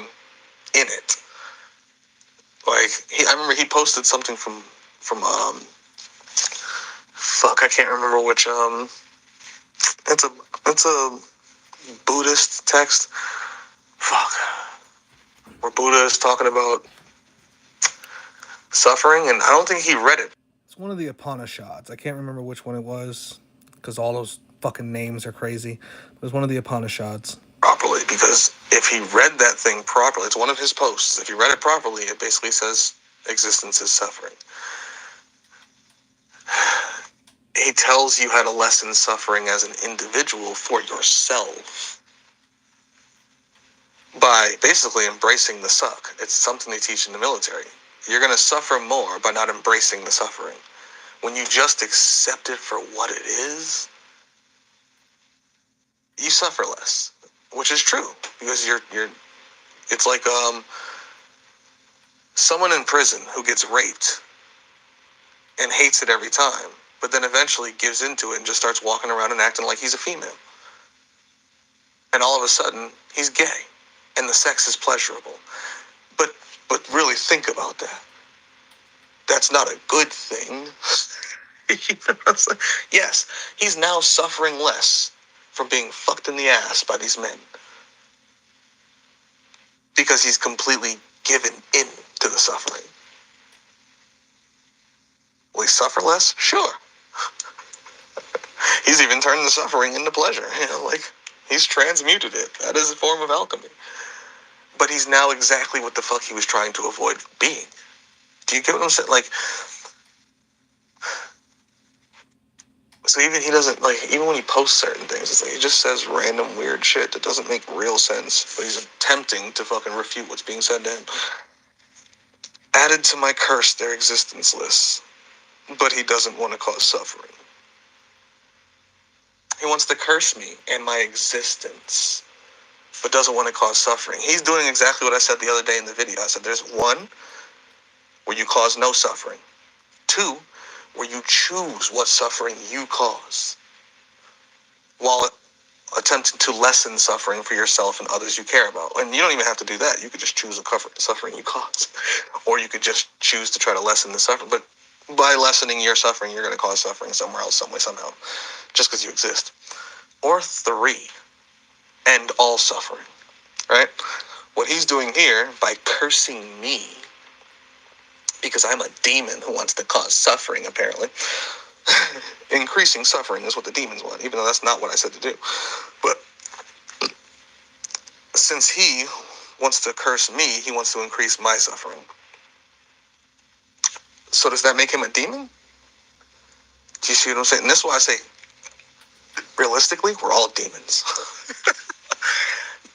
in it. Like, I remember he posted something from I can't remember which, it's a Buddhist text. Where Buddha is talking about suffering, and I don't think he read it. It's one of the Upanishads. I can't remember which one it was, because all those fucking names are crazy. It was one of the Upanishads. Properly, because if he read that thing properly, it's one of his posts. If he read it properly, it basically says existence is suffering. He tells you how to lessen suffering as an individual for yourself by basically embracing the suck. It's something they teach in the military. You're going to suffer more by not embracing the suffering. When you just accept it for what it is, you suffer less, which is true, because it's like someone in prison who gets raped and hates it every time, but then eventually gives into it and just starts walking around and acting like he's a female. And all of a sudden, he's gay, and the sex is pleasurable. But really think about that. That's not a good thing. You know what I'm saying? Yes, he's now suffering less from being fucked in the ass by these men, because he's completely given in to the suffering. Will he suffer less? Sure. He's even turned the suffering into pleasure. You know, like, he's transmuted it. That is a form of alchemy. but he's now exactly what the fuck he was trying to avoid being. Do you get what I'm saying? Like, so even he doesn't, like, even when he posts certain things, it's like he just says random weird shit that doesn't make real sense, but he's attempting to fucking refute what's being said to him. Added to my curse their existence lists, but he doesn't want to cause suffering. He wants to curse me and my existence, but doesn't want to cause suffering. He's doing exactly what I said the other day in the video. I said there's one where you cause no suffering. Two, where you choose what suffering you cause, while attempting to lessen suffering for yourself and others you care about. And you don't even have to do that. You could just choose the suffering you cause. Or you could just choose to try to lessen the suffering. But by lessening your suffering, you're going to cause suffering somewhere else, some way, somehow, just because you exist. Or three, end all suffering, right? What he's doing here, by cursing me, because I'm a demon who wants to cause suffering, apparently. Increasing suffering is what the demons want, even though that's not what I said to do. But since he wants to curse me, he wants to increase my suffering. So does that make him a demon? Do you see what I'm saying? And this is why I say, realistically, we're all demons.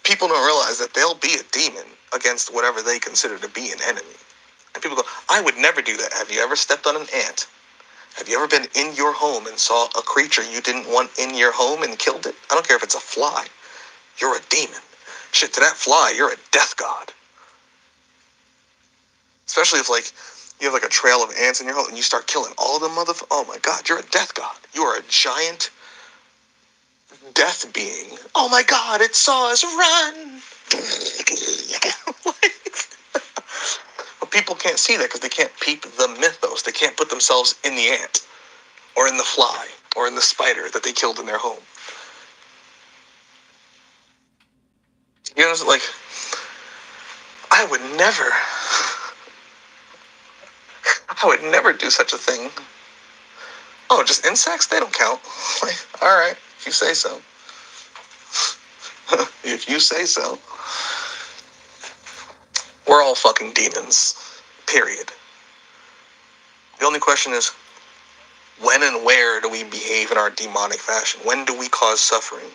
People don't realize that they'll be a demon against whatever they consider to be an enemy. And people go, I would never do that. Have you ever stepped on an ant? Have you ever been in your home and saw a creature you didn't want in your home and killed it? I don't care if it's a fly. You're a demon. Shit, to that fly, you're a death god. Especially if, like, you have, like, a trail of ants in your home and you start killing all of them motherfuckers. Oh, my God, you're a death god. You are a giant death being. Oh, my God, it saw us run. But people can't see that because they can't peep the mythos. They can't put themselves in the ant or in the fly or in the spider that they killed in their home. You know, like, I would never do such a thing. Oh, just insects? They don't count. Like, all right, if you say so. If you say so. We're all fucking demons. Period. The only question is, when and where do we behave in our demonic fashion? When do we cause suffering?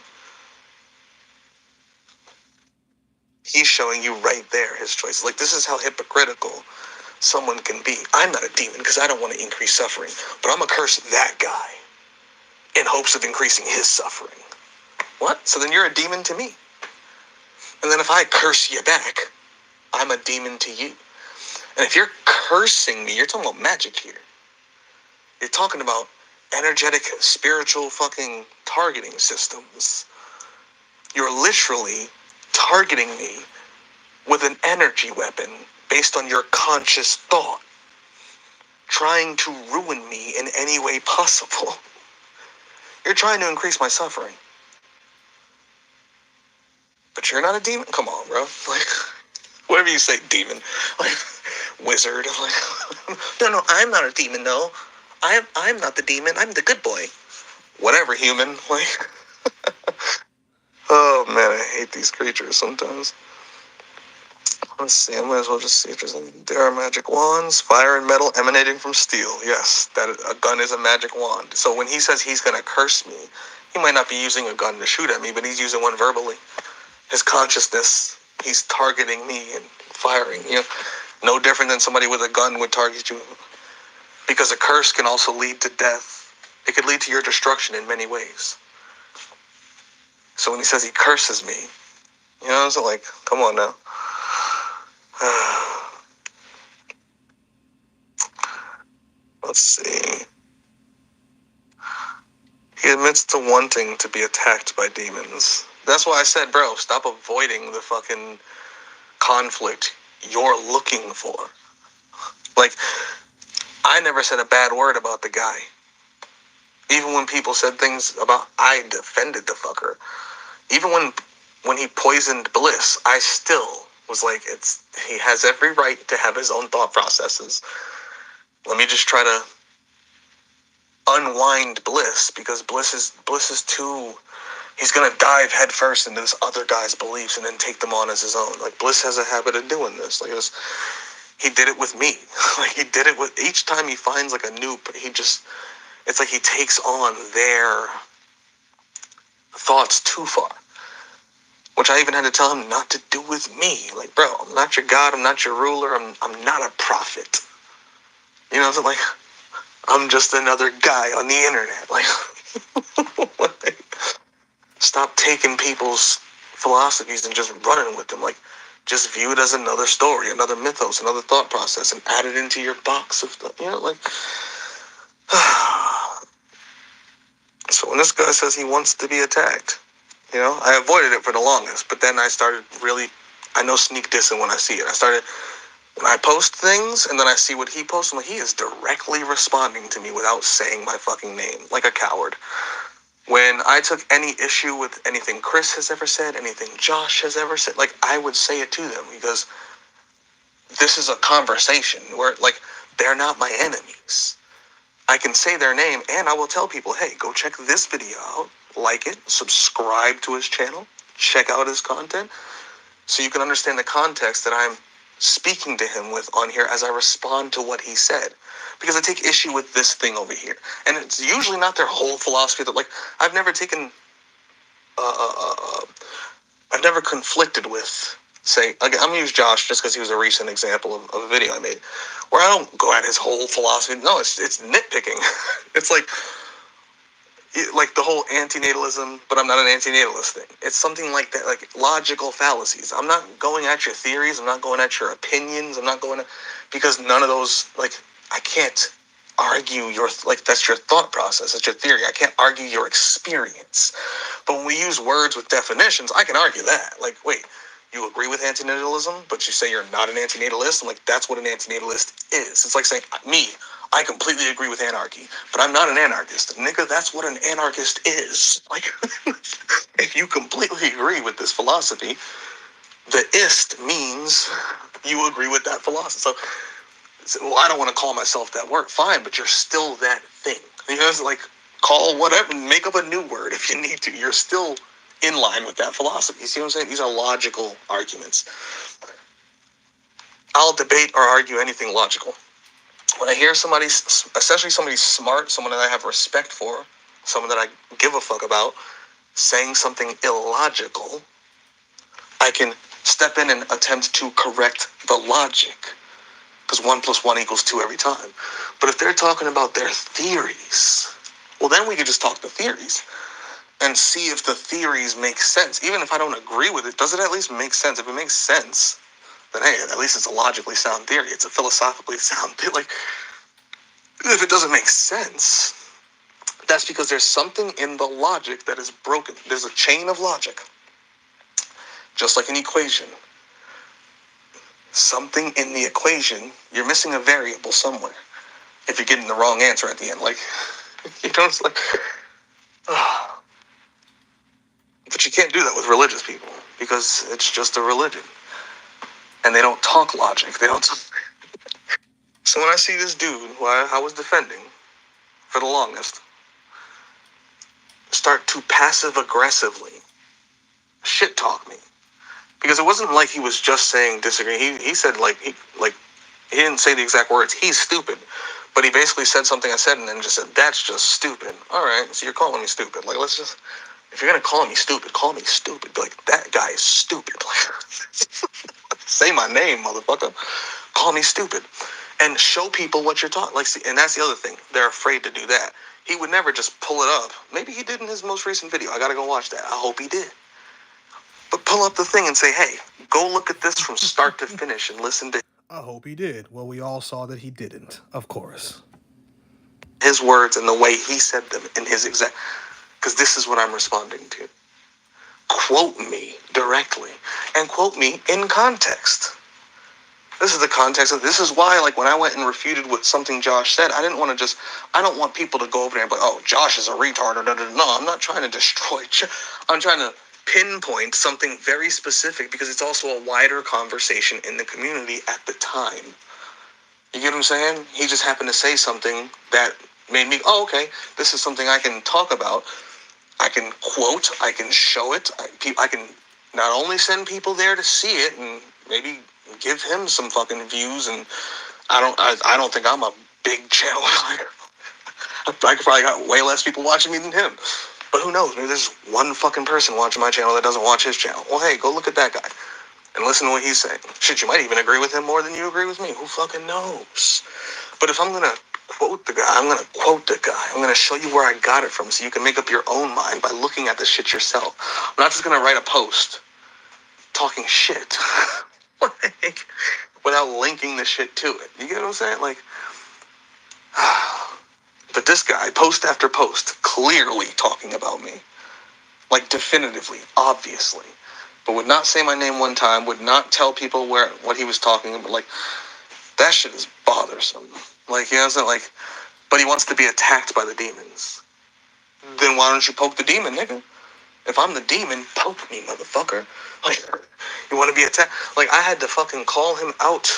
He's showing you right there his choices. Like, this is how hypocritical someone can be. I'm not a demon because I don't want to increase suffering, but I'm going to curse that guy in hopes of increasing his suffering. What? So then you're a demon to me. And then if I curse you back, I'm a demon to you. And if you're cursing me, you're talking about magic here. You're talking about energetic, spiritual fucking targeting systems. You're literally targeting me with an energy weapon based on your conscious thought, trying to ruin me in any way possible. You're trying to increase my suffering. But you're not a demon? Come on, bro. Like, whatever you say, demon. Like, wizard. Like, no, I'm not a demon, no. I'm not the demon. I'm the good boy. Whatever, human. Like, oh, man, I hate these creatures sometimes. Let's see, I might as well just see if there's any. There are magic wands, fire and metal emanating from steel. Yes, that a gun is a magic wand. So when he says he's going to curse me, he might not be using a gun to shoot at me, but he's using one verbally. His consciousness, he's targeting me and firing. You know, no different than somebody with a gun would target you. Because a curse can also lead to death. It could lead to your destruction in many ways. So when he says he curses me, you know, it's like, come on now. Let's see. He admits to wanting to be attacked by demons. That's why I said, bro, stop avoiding the fucking conflict you're looking for. Like, I never said a bad word about the guy. Even when people said things about, I defended the fucker. Even when he poisoned Bliss, I still was like, he has every right to have his own thought processes. Let me just try to unwind Bliss, because Bliss is too he's going to dive headfirst into this other guy's beliefs and then take them on as his own. Like, Bliss has a habit of doing this. Like, he did it with me. Like, he did it with, each time he finds, like, a new, it's like he takes on their thoughts too far. Which I even had to tell him not to do with me. Like, bro, I'm not your God, I'm not your ruler, I'm not a prophet. You know, so like, I'm just another guy on the internet. Like, stop taking people's philosophies and just running with them. Like, just view it as another story, another mythos, another thought process, and add it into your box of, you know, like. So when this guy says he wants to be attacked, you know, I avoided it for the longest, but then I started really, I know sneak dissing when I see it. When I post things and then I see what he posts, I'm like, he is directly responding to me without saying my fucking name, like a coward. When I took any issue with anything Chris has ever said, anything Josh has ever said, like, I would say it to them because this is a conversation where, like, they're not my enemies. I can say their name and I will tell people, hey, go check this video out, like it, subscribe to his channel, check out his content, so you can understand the context that I'm speaking to him with on here as I respond to what he said. Because I take issue with this thing over here. And it's usually not their whole philosophy that, like, I've never conflicted with, say, I'm going to use Josh just because he was a recent example of a video I made, where I don't go at his whole philosophy. No, it's nitpicking. It's like the whole antinatalism, but I'm not an antinatalist thing. It's something like that, like logical fallacies. I'm not going at your theories. I'm not going at your opinions. I'm not going at, because none of those, like, I can't argue your, like, that's your thought process. That's your theory. I can't argue your experience. But when we use words with definitions, I can argue that. Like, wait, you agree with antinatalism, but you say you're not an antinatalist? I'm like, that's what an antinatalist is. It's like saying, me, I completely agree with anarchy, but I'm not an anarchist. Nigga, that's what an anarchist is. Like, if you completely agree with this philosophy, the ist means you agree with that philosophy. So well, I don't want to call myself that word. Fine, but you're still that thing. You know, it's like, call whatever, make up a new word if you need to. You're still in line with that philosophy. You see what I'm saying? These are logical arguments. I'll debate or argue anything logical. When I hear somebody, especially somebody smart, someone that I have respect for, someone that I give a fuck about, saying something illogical, I can step in and attempt to correct the logic. Because 1 + 1 = 2 every time. But if they're talking about their theories, well, then we can just talk the theories and see if the theories make sense. Even if I don't agree with it, does it at least make sense? If it makes sense, then hey, at least it's a logically sound theory. It's a philosophically sound theory. Like, if it doesn't make sense, that's because there's something in the logic that is broken. There's a chain of logic, just like an equation. Something in the equation, you're missing a variable somewhere if you're getting the wrong answer at the end. Like, you know, it's like, but you can't do that with religious people because it's just a religion and they don't talk logic. They don't talk. So when I see this dude who I was defending for the longest start to passive aggressively shit talk me, because it wasn't like he was just saying disagree. He said, he didn't say the exact words, he's stupid, but he basically said something I said and then just said, that's just stupid. All right, so you're calling me stupid. Like, let's just, if you're gonna call me stupid, call me stupid. Be like, that guy is stupid. Like, say my name, motherfucker. Call me stupid, and show people what you're talking. Like, see, and that's the other thing. They're afraid to do that. He would never just pull it up. Maybe he did in his most recent video. I gotta go watch that. I hope he did. But pull up the thing and say, hey, go look at this from start to finish and listen to. I hope he did. Well, we all saw that he didn't, of course. His words and the way he said them in his exact. Because this is what I'm responding to. Quote me directly and quote me in context. This is the context of this is why, like, when I went and refuted what something Josh said, I didn't want to I don't want people to go over there and be like, oh, Josh is a retard. No, I'm not trying to destroy. I'm trying to pinpoint something very specific because it's also a wider conversation in the community at the time. You get what I'm saying? He just happened to say something that made me, oh, okay, this is something I can talk about. I can quote, I can show it, I can not only send people there to see it and maybe give him some fucking views, and I don't think I'm a big channel. I probably got way less people watching me than him. But who knows? Maybe there's one fucking person watching my channel that doesn't watch his channel. Well, hey, go look at that guy and listen to what he's saying. Shit, you might even agree with him more than you agree with me. Who fucking knows? But if I'm gonna quote the guy, I'm gonna quote the guy. I'm gonna show you where I got it from so you can make up your own mind by looking at the shit yourself. I'm not just gonna write a post talking shit like, without linking the shit to it. You get what I'm saying? Like, but this guy, post after post, clearly talking about me. Like, definitively, obviously. But would not say my name one time, would not tell people what he was talking about. Like, that shit is bothersome. Like, you know what I'm saying? Like, but he wants to be attacked by the demons. Then why don't you poke the demon, nigga? If I'm the demon, poke me, motherfucker. Like, you want to be attacked? Like, I had to fucking call him out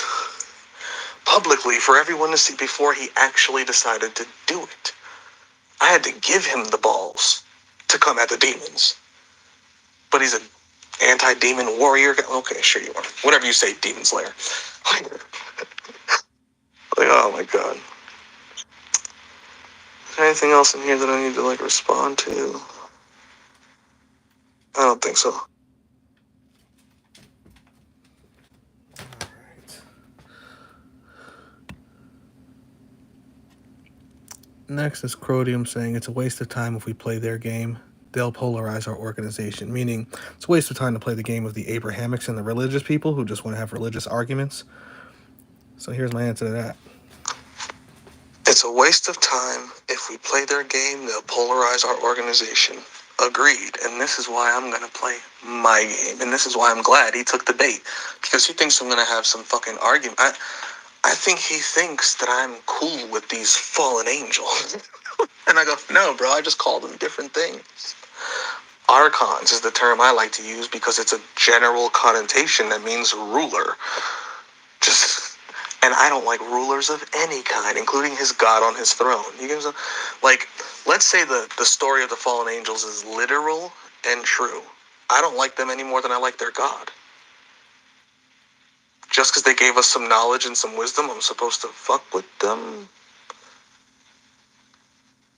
publicly for everyone to see before he actually decided to do it. I had to give him the balls to come at the demons. But he's an anti-demon warrior. Okay, sure you are. Whatever you say, demon slayer. Like, oh my god. Is there anything else in here that I need to, like, respond to? I don't think so. Next is Crodium saying it's a waste of time if we play their game. They'll polarize our organization, meaning it's a waste of time to play the game of the Abrahamics and the religious people who just want to have religious arguments. So here's my answer to that. It's a waste of time. If we play their game, they'll polarize our organization. Agreed. And this is why I'm going to play my game. And this is why I'm glad he took the bait. Because he thinks I'm going to have some fucking argument. I think he thinks that I'm cool with these fallen angels. And I go, no, bro, I just call them different things. Archons is the term I like to use because it's a general connotation that means ruler. And I don't like rulers of any kind, including his God on his throne. You guys, like, let's say the story of the fallen angels is literal and true. I don't like them any more than I like their God. Just because they gave us some knowledge and some wisdom, I'm supposed to fuck with them?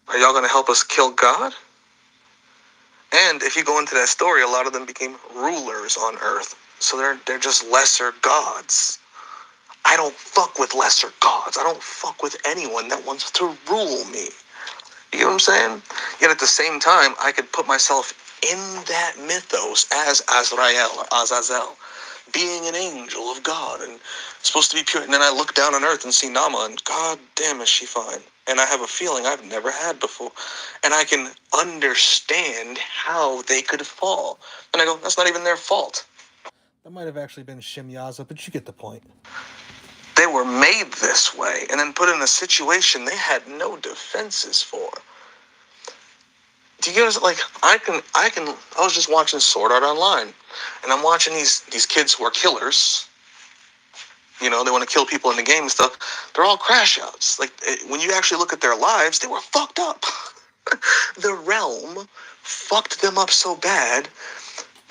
Are y'all going to help us kill God? And if you go into that story, a lot of them became rulers on earth. So they're just lesser gods. I don't fuck with lesser gods. I don't fuck with anyone that wants to rule me. You get what I'm saying? Yet at the same time, I could put myself in that mythos as Azrael or Azazel, being an angel of God and supposed to be pure. And then I look down on earth and see Nama, and god damn is she fine. And I have a feeling I've never had before. And I can understand how they could fall. And I go, that's not even their fault. That might have actually been Shimyaza, but you get the point. They were made this way and then put in a situation they had no defenses for. Do you guys, like, I was just watching Sword Art Online, and I'm watching these kids who are killers. You know, they want to kill people in the game and stuff. They're all crash outs. Like, when you actually look at their lives, they were fucked up. The realm fucked them up so bad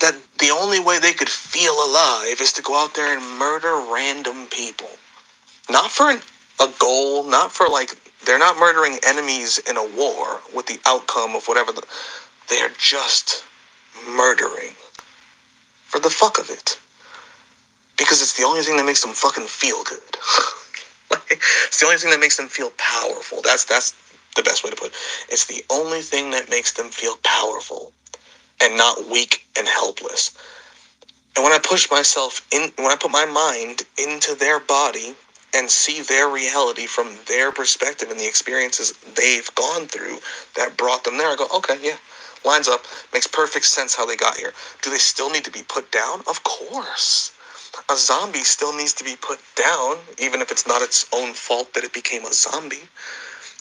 that the only way they could feel alive is to go out there and murder random people. Not for a goal, not for, like, they're not murdering enemies in a war with the outcome of whatever. They're just murdering for the fuck of it. Because it's the only thing that makes them fucking feel good. It's the only thing that makes them feel powerful. That's the best way to put it. It's the only thing that makes them feel powerful and not weak and helpless. And when I push myself in, when I put my mind into their body and see their reality from their perspective and the experiences they've gone through that brought them there, I go, okay, yeah, lines up, makes perfect sense how they got here. Do they still need to be put down? Of course. A zombie still needs to be put down, even if it's not its own fault that it became a zombie.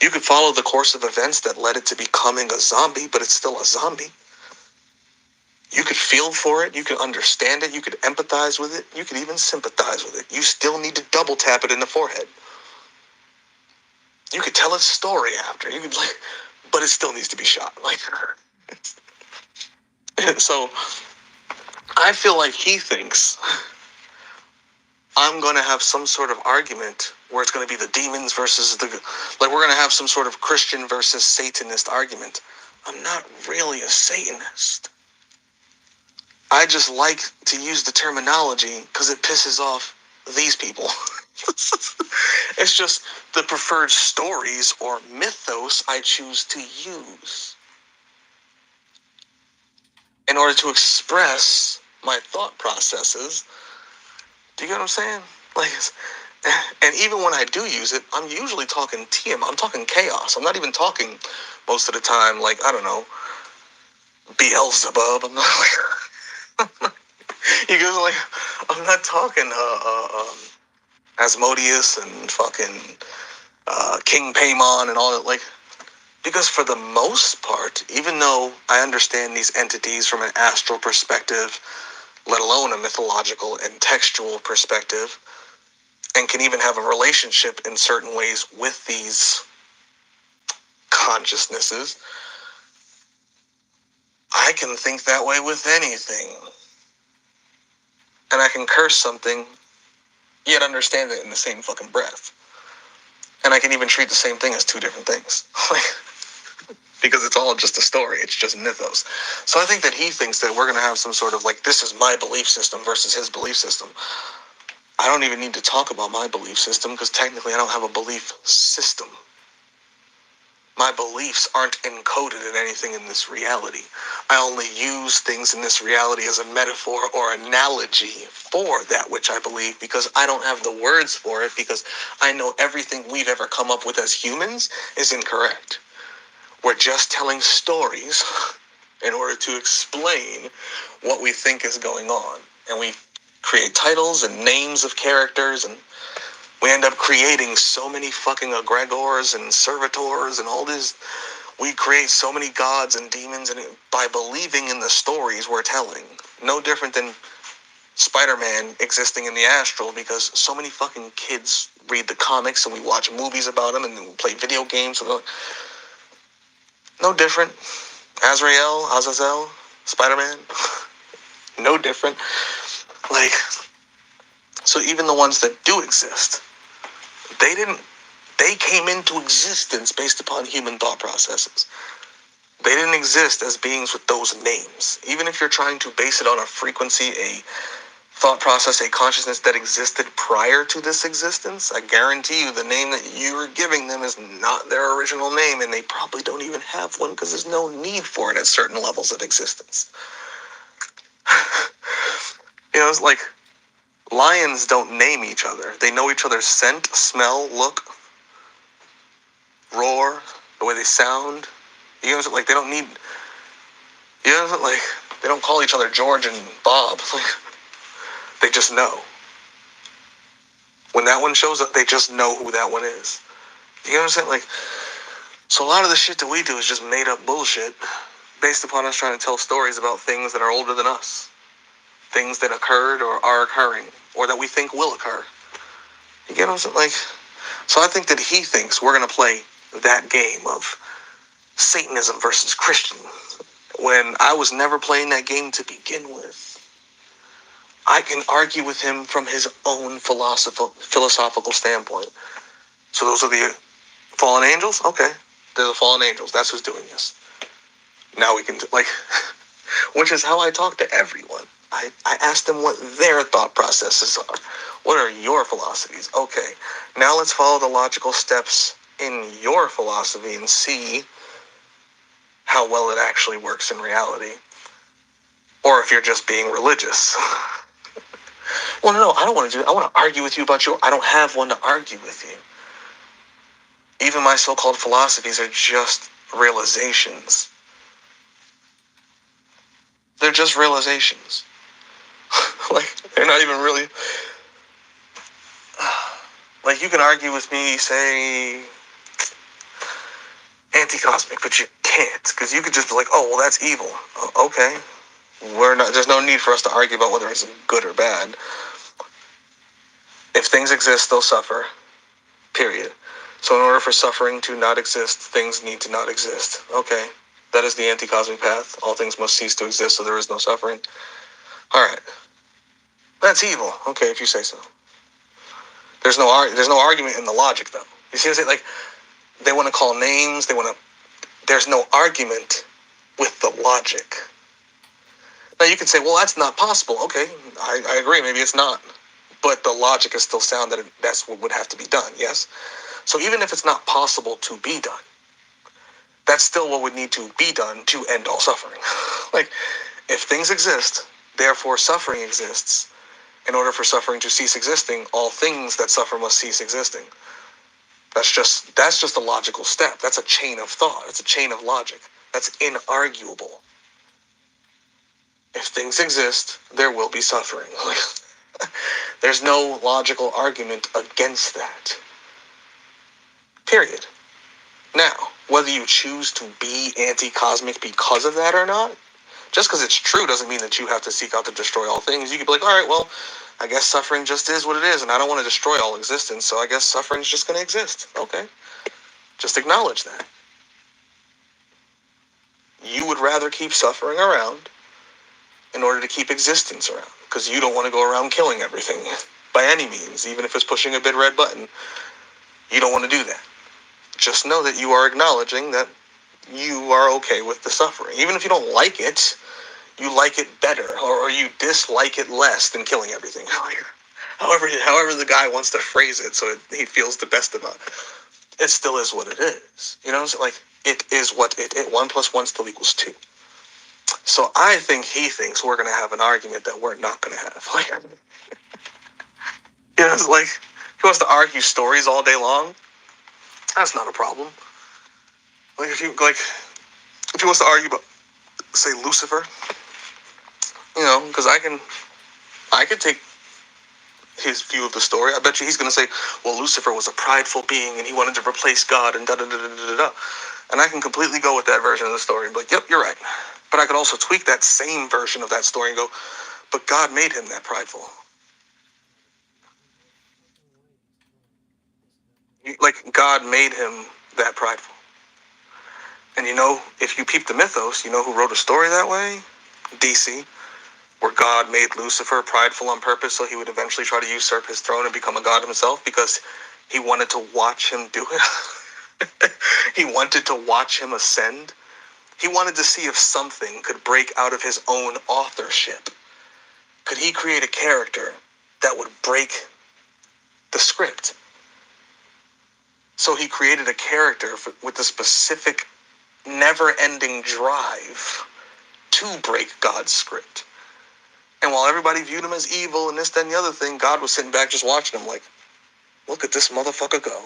You could follow the course of events that led it to becoming a zombie, but it's still a zombie. You could feel for it, you could understand it, you could empathize with it, you could even sympathize with it. You still need to double tap it in the forehead. You could tell its story after, you could, like, but it still needs to be shot. Like, So I feel like he thinks I'm going to have some sort of argument where it's going to be the demons versus like we're going to have some sort of Christian versus Satanist argument. I'm not really a Satanist. I just like to use the terminology because it pisses off these people. It's just the preferred stories or mythos I choose to use in order to express my thought processes. Do you get what I'm saying? Like, and even when I do use it, I'm usually talking TM. I'm talking chaos. I'm not even talking most of the time, like, I don't know, Beelzebub. I'm not like, you guys are like, I'm not talking Asmodeus and fucking King Paimon and all that. Like, because for the most part, even though I understand these entities from an astral perspective, let alone a mythological and textual perspective, and can even have a relationship in certain ways with these consciousnesses, I can think that way with anything. And I can curse something, yet understand it in the same fucking breath. And I can even treat the same thing as two different things. Because it's all just a story. It's just mythos. So I think that he thinks that we're going to have some sort of like, this is my belief system versus his belief system. I don't even need to talk about my belief system because technically I don't have a belief system. My beliefs aren't encoded in anything in this reality. I only use things in this reality as a metaphor or analogy for that which I believe because I don't have the words for it because I know everything we've ever come up with as humans is incorrect. We're just telling stories in order to explain what we think is going on. And we create titles and names of characters, and we end up creating so many fucking egregores and servitors and all this. We create so many gods and demons and by believing in the stories we're telling. No different than Spider-Man existing in the astral because so many fucking kids read the comics and we watch movies about him and we play video games. No different. Azrael, Azazel, Spider-Man. No different. Like, so even the ones that do exist, they came into existence based upon human thought processes. They didn't exist as beings with those names. Even if you're trying to base it on a frequency, a thought process, a consciousness that existed prior to this existence, I guarantee you the name that you're giving them is not their original name, and they probably don't even have one because there's no need for it at certain levels of existence. It's like lions don't name each other. They know each other's scent, smell, look, roar, the way they sound. Like they don't need, like they don't call each other George and Bob. Like they just know. When that one shows up, they just know who that one is. You know what I'm saying? Like, so a lot of the shit that we do is just made up bullshit based upon us trying to tell stories about things that are older than us. Things that occurred or are occurring or that we think will occur. You get what I'm saying? Like, so I think that he thinks we're going to play that game of Satanism versus Christian when I was never playing that game to begin with. I can argue with him from his own philosophical standpoint. So those are the fallen angels? Okay. They're the fallen angels. That's who's doing this. Now we can, which is how I talk to everyone. I ask them what their thought processes are. What are your philosophies? Okay. Now let's follow the logical steps in your philosophy and see how well it actually works in reality. Or if you're just being religious. Well, no, I don't want to do that. I want to argue with you about I don't have one to argue with you. Even my so-called philosophies are just realizations. They're just realizations. They're not even really... you can argue with me, say, anti-cosmic, but you can't. Because you could just be like, oh, well, that's evil. Okay. There's no need for us to argue about whether it's good or bad. If things exist, they'll suffer. Period. So in order for suffering to not exist, things need to not exist. Okay. That is the anti-cosmic path. All things must cease to exist, so there is no suffering. All right. That's evil. Okay, if you say so. There's no argument in the logic, though. You see what I'm saying? Like, they want to call names. There's no argument with the logic. Now, you can say, well, that's not possible. Okay, I agree. Maybe it's not. But the logic is still sound that that's what would have to be done, yes? So even if it's not possible to be done, that's still what would need to be done to end all suffering. Like, if things exist, therefore suffering exists. In order for suffering to cease existing, all things that suffer must cease existing. That's just a logical step. That's a chain of thought. It's a chain of logic. That's inarguable. If things exist, there will be suffering. There's no logical argument against that. Period. Now, whether you choose to be anti-cosmic because of that or not, just because it's true doesn't mean that you have to seek out to destroy all things. You could be like, all right, well, I guess suffering just is what it is, and I don't want to destroy all existence, so I guess suffering's just going to exist. Okay. Just acknowledge that. You would rather keep suffering around in order to keep existence around, because you don't want to go around killing everything by any means, even if it's pushing a big red button. You don't want to do that. Just know that you are acknowledging that you are okay with the suffering. Even if you don't like it, you like it better, or you dislike it less than killing everything. However the guy wants to phrase it so he feels the best about it. It still is what it is. You know, like, it is what it is. 1 + 1 still equals 2. So I think he thinks we're going to have an argument that we're not going to have. Like, you know, it's like, he wants to argue stories all day long. That's not a problem. Like, if he wants to argue about, say, Lucifer, you know, because I could take his view of the story. I bet you he's going to say, well, Lucifer was a prideful being and he wanted to replace God and da-da-da-da-da-da. And I can completely go with that version of the story and be like, yep, you're right. But I could also tweak that same version of that story and go, but God made him that prideful. Like, God made him that prideful. And you know, if you peep the mythos, you know who wrote a story that way? DC, where God made Lucifer prideful on purpose so he would eventually try to usurp his throne and become a god himself, because he wanted to watch him do it. He wanted to watch him ascend. He wanted to see if something could break out of his own authorship. Could he create a character that would break the script? So he created a character with a specific, never-ending drive to break God's script. And while everybody viewed him as evil and this, that, and the other thing, God was sitting back just watching him like, look at this motherfucker go.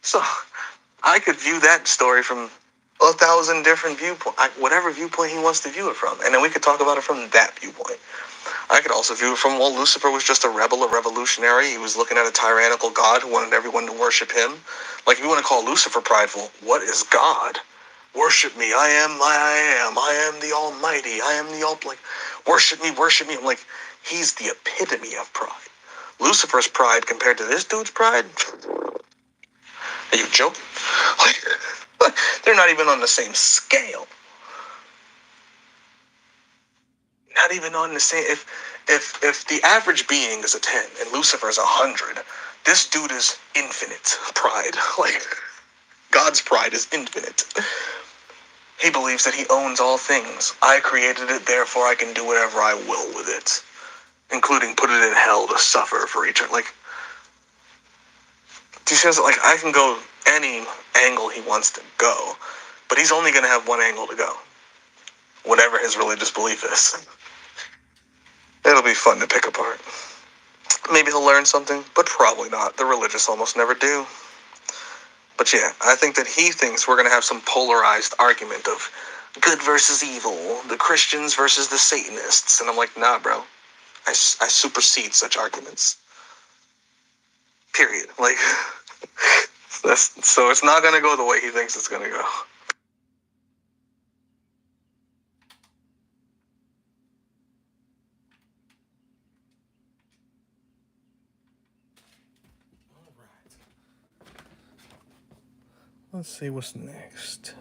So I could view that story from 1,000 different viewpoints, whatever viewpoint he wants to view it from. And then we could talk about it from that viewpoint. I could also view it from, well, Lucifer was just a rebel, a revolutionary. He was looking at a tyrannical God who wanted everyone to worship him. Like, if you want to call Lucifer prideful, what is God? Worship me. I am the Almighty. I am the all, like, worship me. I'm like, he's the epitome of pride. Lucifer's pride compared to this dude's pride? Are you joking? Like, they're not even on the same scale. Not even on the same. If the average being is a 10 and Lucifer is 100, this dude is infinite pride. Like, God's pride is infinite. He believes that he owns all things. I created it, therefore I can do whatever I will with it, including put it in hell to suffer for eternity. Like, he says, like, I can go any angle he wants to go, but he's only going to have one angle to go, whatever his religious belief is. It'll be fun to pick apart. Maybe he'll learn something, but probably not. The religious almost never do. But yeah, I think that he thinks we're going to have some polarized argument of good versus evil, the Christians versus the Satanists. And I'm like, nah, bro. I supersede such arguments. Period. Like, so it's not going to go the way he thinks it's going to go. Let's see what's next.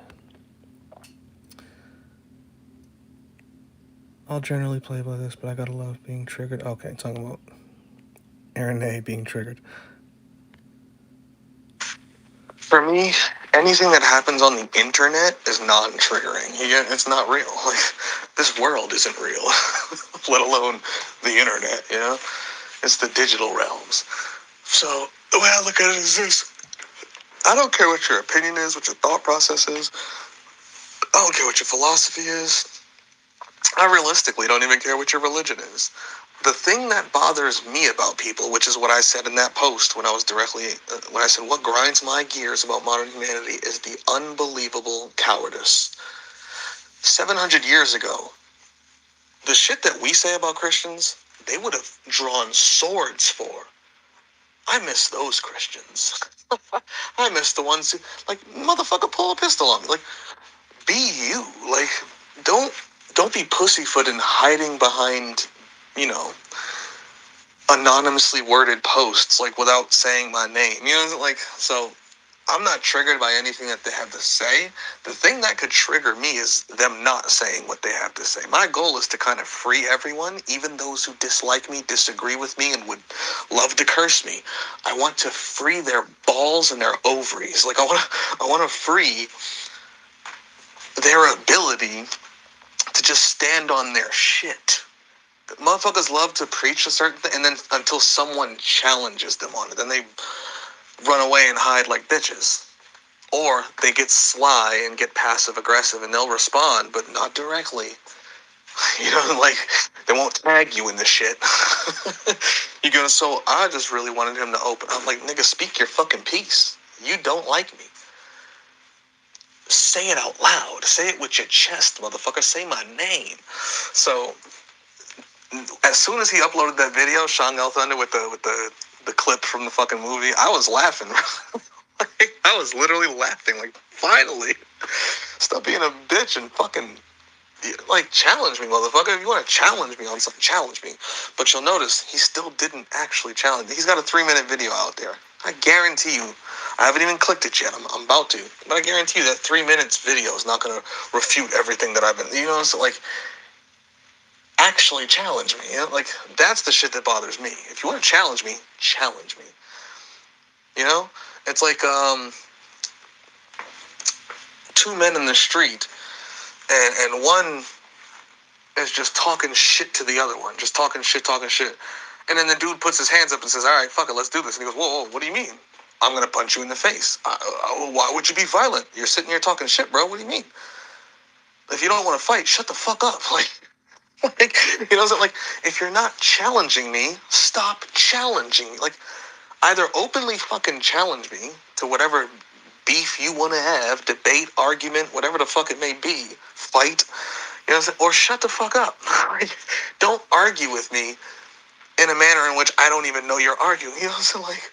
I'll generally play by this, but I gotta love being triggered. Okay, talking about Aaron A being triggered. For me, anything that happens on the internet is non-triggering. It's not real. Like, this world isn't real, let alone the internet, you know? It's the digital realms. So, the way I look at it is this. I don't care what your opinion is, what your thought process is. I don't care what your philosophy is. I realistically don't even care what your religion is. The thing that bothers me about people, which is what I said in that post when I said what grinds my gears about modern humanity is the unbelievable cowardice. 700 years ago, the shit that we say about Christians, they would have drawn swords for. I miss those Christians. I miss the ones who, like, motherfucker, pull a pistol on me. Like, be you. Like, don't be pussyfoot and hiding behind, you know, anonymously worded posts, like, without saying my name. You know, like, so I'm not triggered by anything that they have to say. The thing that could trigger me is them not saying what they have to say. My goal is to kind of free everyone, even those who dislike me, disagree with me, and would love to curse me. I want to free their balls and their ovaries. Like, I want to free their ability to just stand on their shit. Motherfuckers love to preach a certain thing, and then until someone challenges them on it, then they run away and hide like bitches. Or they get sly and get passive aggressive, and they'll respond, but not directly. You know, like, they won't tag you in the shit. So I just really wanted him to open. I'm like, nigga, speak your fucking piece. You don't like me. Say it out loud. Say it with your chest, motherfucker. Say my name. So as soon as he uploaded that video, Sean L. Thunder with the clip from the fucking movie, I was laughing. Like, I was literally laughing. Like, finally, stop being a bitch and fucking, like, challenge me, motherfucker. If you want to challenge me on something, challenge me. But you'll notice he still didn't actually challenge me. He's got a 3-minute video out there. I guarantee you, I haven't even clicked it yet. I'm about to, but I guarantee you that 3 minutes video is not going to refute everything that I've been. You know, so, like, actually challenge me. You know, like, that's the shit that bothers me. If you want to challenge me, challenge me. You know, it's like two men in the street, and one is just talking shit to the other one, just talking shit, and then the dude puts his hands up and says, "All right, fuck it, let's do this." And he goes, "Whoa, what do you mean? I'm gonna punch you in the face. Why would you be violent? You're sitting here talking shit, bro. What do you mean? If you don't want to fight, shut the fuck up." Like, you know, like, if you're not challenging me, stop challenging me. Like, either openly fucking challenge me to whatever beef you want to have, debate, argument, whatever the fuck it may be, fight, you know, or shut the fuck up. Don't argue with me in a manner in which I don't even know you're arguing. You know, so, like,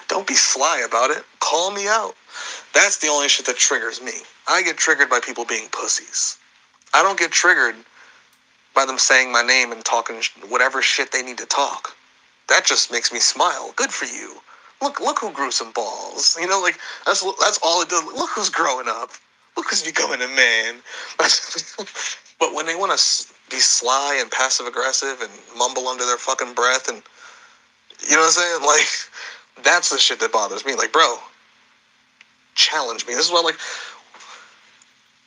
don't be sly about it. Call me out. That's the only shit that triggers me. I get triggered by people being pussies. I don't get triggered by them saying my name and talking whatever shit they need to talk. That just makes me smile. Good for you. Look who grew some balls. You know, like, that's all it does. Look who's growing up. Look who's becoming a man. But when they want to be sly and passive aggressive and mumble under their fucking breath, and you know what I'm saying? Like, that's the shit that bothers me. Like, bro, challenge me. This is why, like,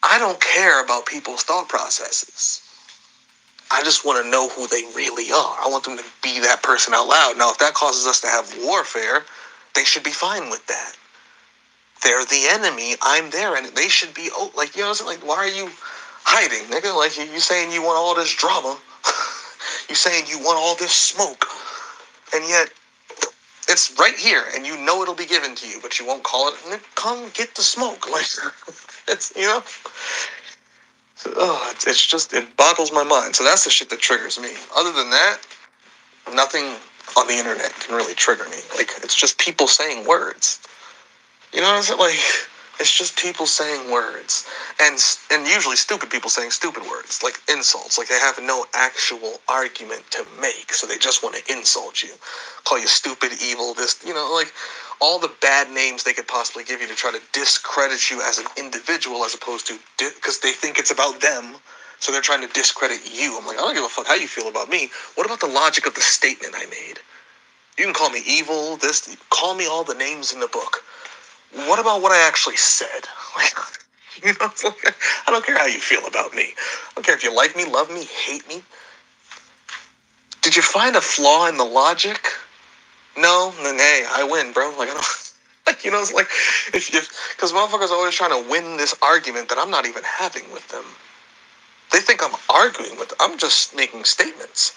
I don't care about people's thought processes. I just want to know who they really are. I want them to be that person out loud. Now, if that causes us to have warfare, they should be fine with that. They're the enemy. I'm there, and they should be, like, you know, like, why are you hiding, nigga? Like, you saying you want all this drama. You saying you want all this smoke. And yet, it's right here, and you know it'll be given to you, but you won't call it. Come get the smoke. Like, it's, you know? It's just, it boggles my mind. So that's the shit that triggers me. Other than that, nothing on the internet can really trigger me. Like, it's just people saying words. You know what I'm saying? Like, It's just people saying words, and usually stupid people saying stupid words, like insults. Like they have no actual argument to make, so they just want to insult you, call you stupid, evil, this, like all the bad names they could possibly give you to try to discredit you as an individual, as opposed to because they think it's about them, so they're trying to discredit you. I'm like, I don't give a fuck how you feel about me. What about the logic of the statement I made? You can call me evil, this, call me all the names in the book. What about what I actually said? Like, it's like, I don't care how you feel about me. I don't care if you like me, love me, hate me. Did you find a flaw in the logic? No, then hey, I win, bro. Like I don't. Like, it's like if because motherfuckers are always trying to win this argument that I'm not even having with them. They think I'm arguing with them. I'm just making statements.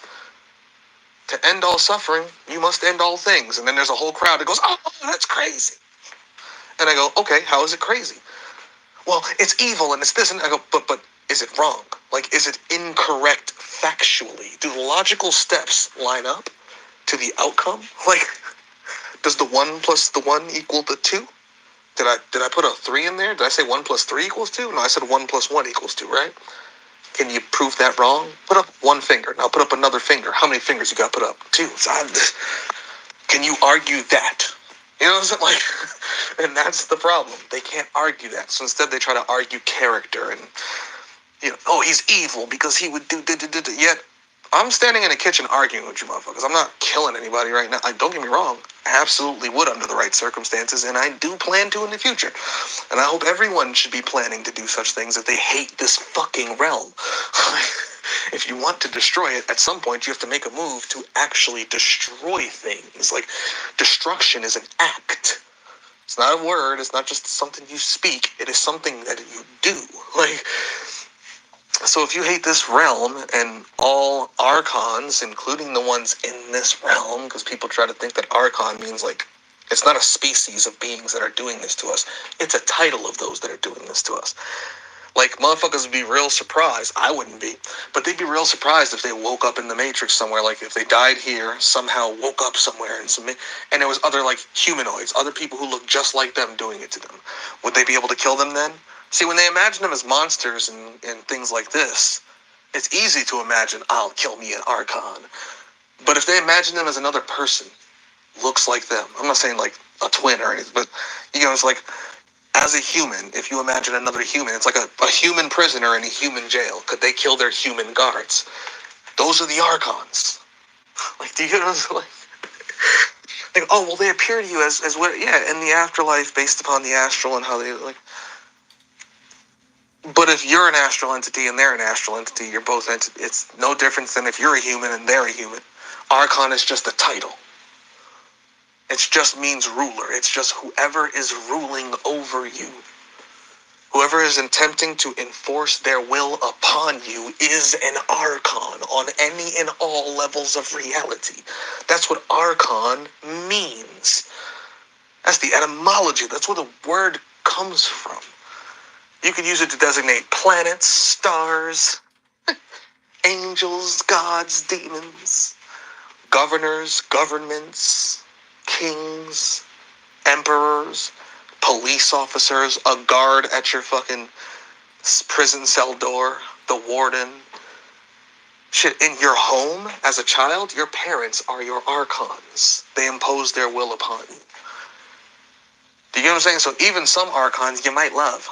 To end all suffering, you must end all things. And then there's a whole crowd that goes, oh, that's crazy. And I go, okay, how is it crazy? Well, it's evil and it's this. And I go, but is it wrong? Like, is it incorrect factually? Do the logical steps line up to the outcome? Like, does the 1 plus the 1 equal the 2? Did I put a 3 in there? Did I say 1 plus 3 equals 2? No, I said 1 plus 1 equals 2, right? Can you prove that wrong? Put up one finger. Now put up another finger. How many fingers you got put up? 2. So can you argue that? You know what I'm saying? Like, and that's the problem. They can't argue that. So instead they try to argue character and, oh, he's evil because he would do. Yet, I'm standing in a kitchen arguing with you motherfuckers. I'm not killing anybody right now. Don't get me wrong. I absolutely would under the right circumstances, and I do plan to in the future. And I hope everyone should be planning to do such things if they hate this fucking realm. If you want to destroy it, at some point you have to make a move to actually destroy things. Like, destruction is an act. It's not a word. It's not just something you speak. It is something that you do. Like, so if you hate this realm and all archons, including the ones in this realm, because people try to think that archon means like, it's not a species of beings that are doing this to us. It's a title of those that are doing this to us. Like, motherfuckers would be real surprised. I wouldn't be. But they'd be real surprised if they woke up in the Matrix somewhere. Like, if they died here, somehow woke up somewhere, and there was other, like, humanoids, other people who look just like them doing it to them. Would they be able to kill them then? See, when they imagine them as monsters and things like this, it's easy to imagine, I'll kill me an archon. But if they imagine them as another person, looks like them, I'm not saying, like, a twin or anything, but, it's like, as a human, if you imagine another human, it's like a human prisoner in a human jail. Could they kill their human guards? Those are the archons. Like, do you get what I'm saying? Like, oh, well, they appear to you as what? Yeah, in the afterlife, based upon the astral and how they, like. But if you're an astral entity and they're an astral entity, you're both entities. It's no difference than if you're a human and they're a human. Archon is just a title. It just means ruler. It's just whoever is ruling over you. Whoever is attempting to enforce their will upon you is an archon on any and all levels of reality. That's what archon means. That's the etymology. That's where the word comes from. You could use it to designate planets, stars, angels, gods, demons, governors, governments, kings, emperors, police officers, a guard at your fucking prison cell door, the warden. Shit, in your home as a child, your parents are your archons. They impose their will upon you. Do you get what I'm saying? So even some archons you might love.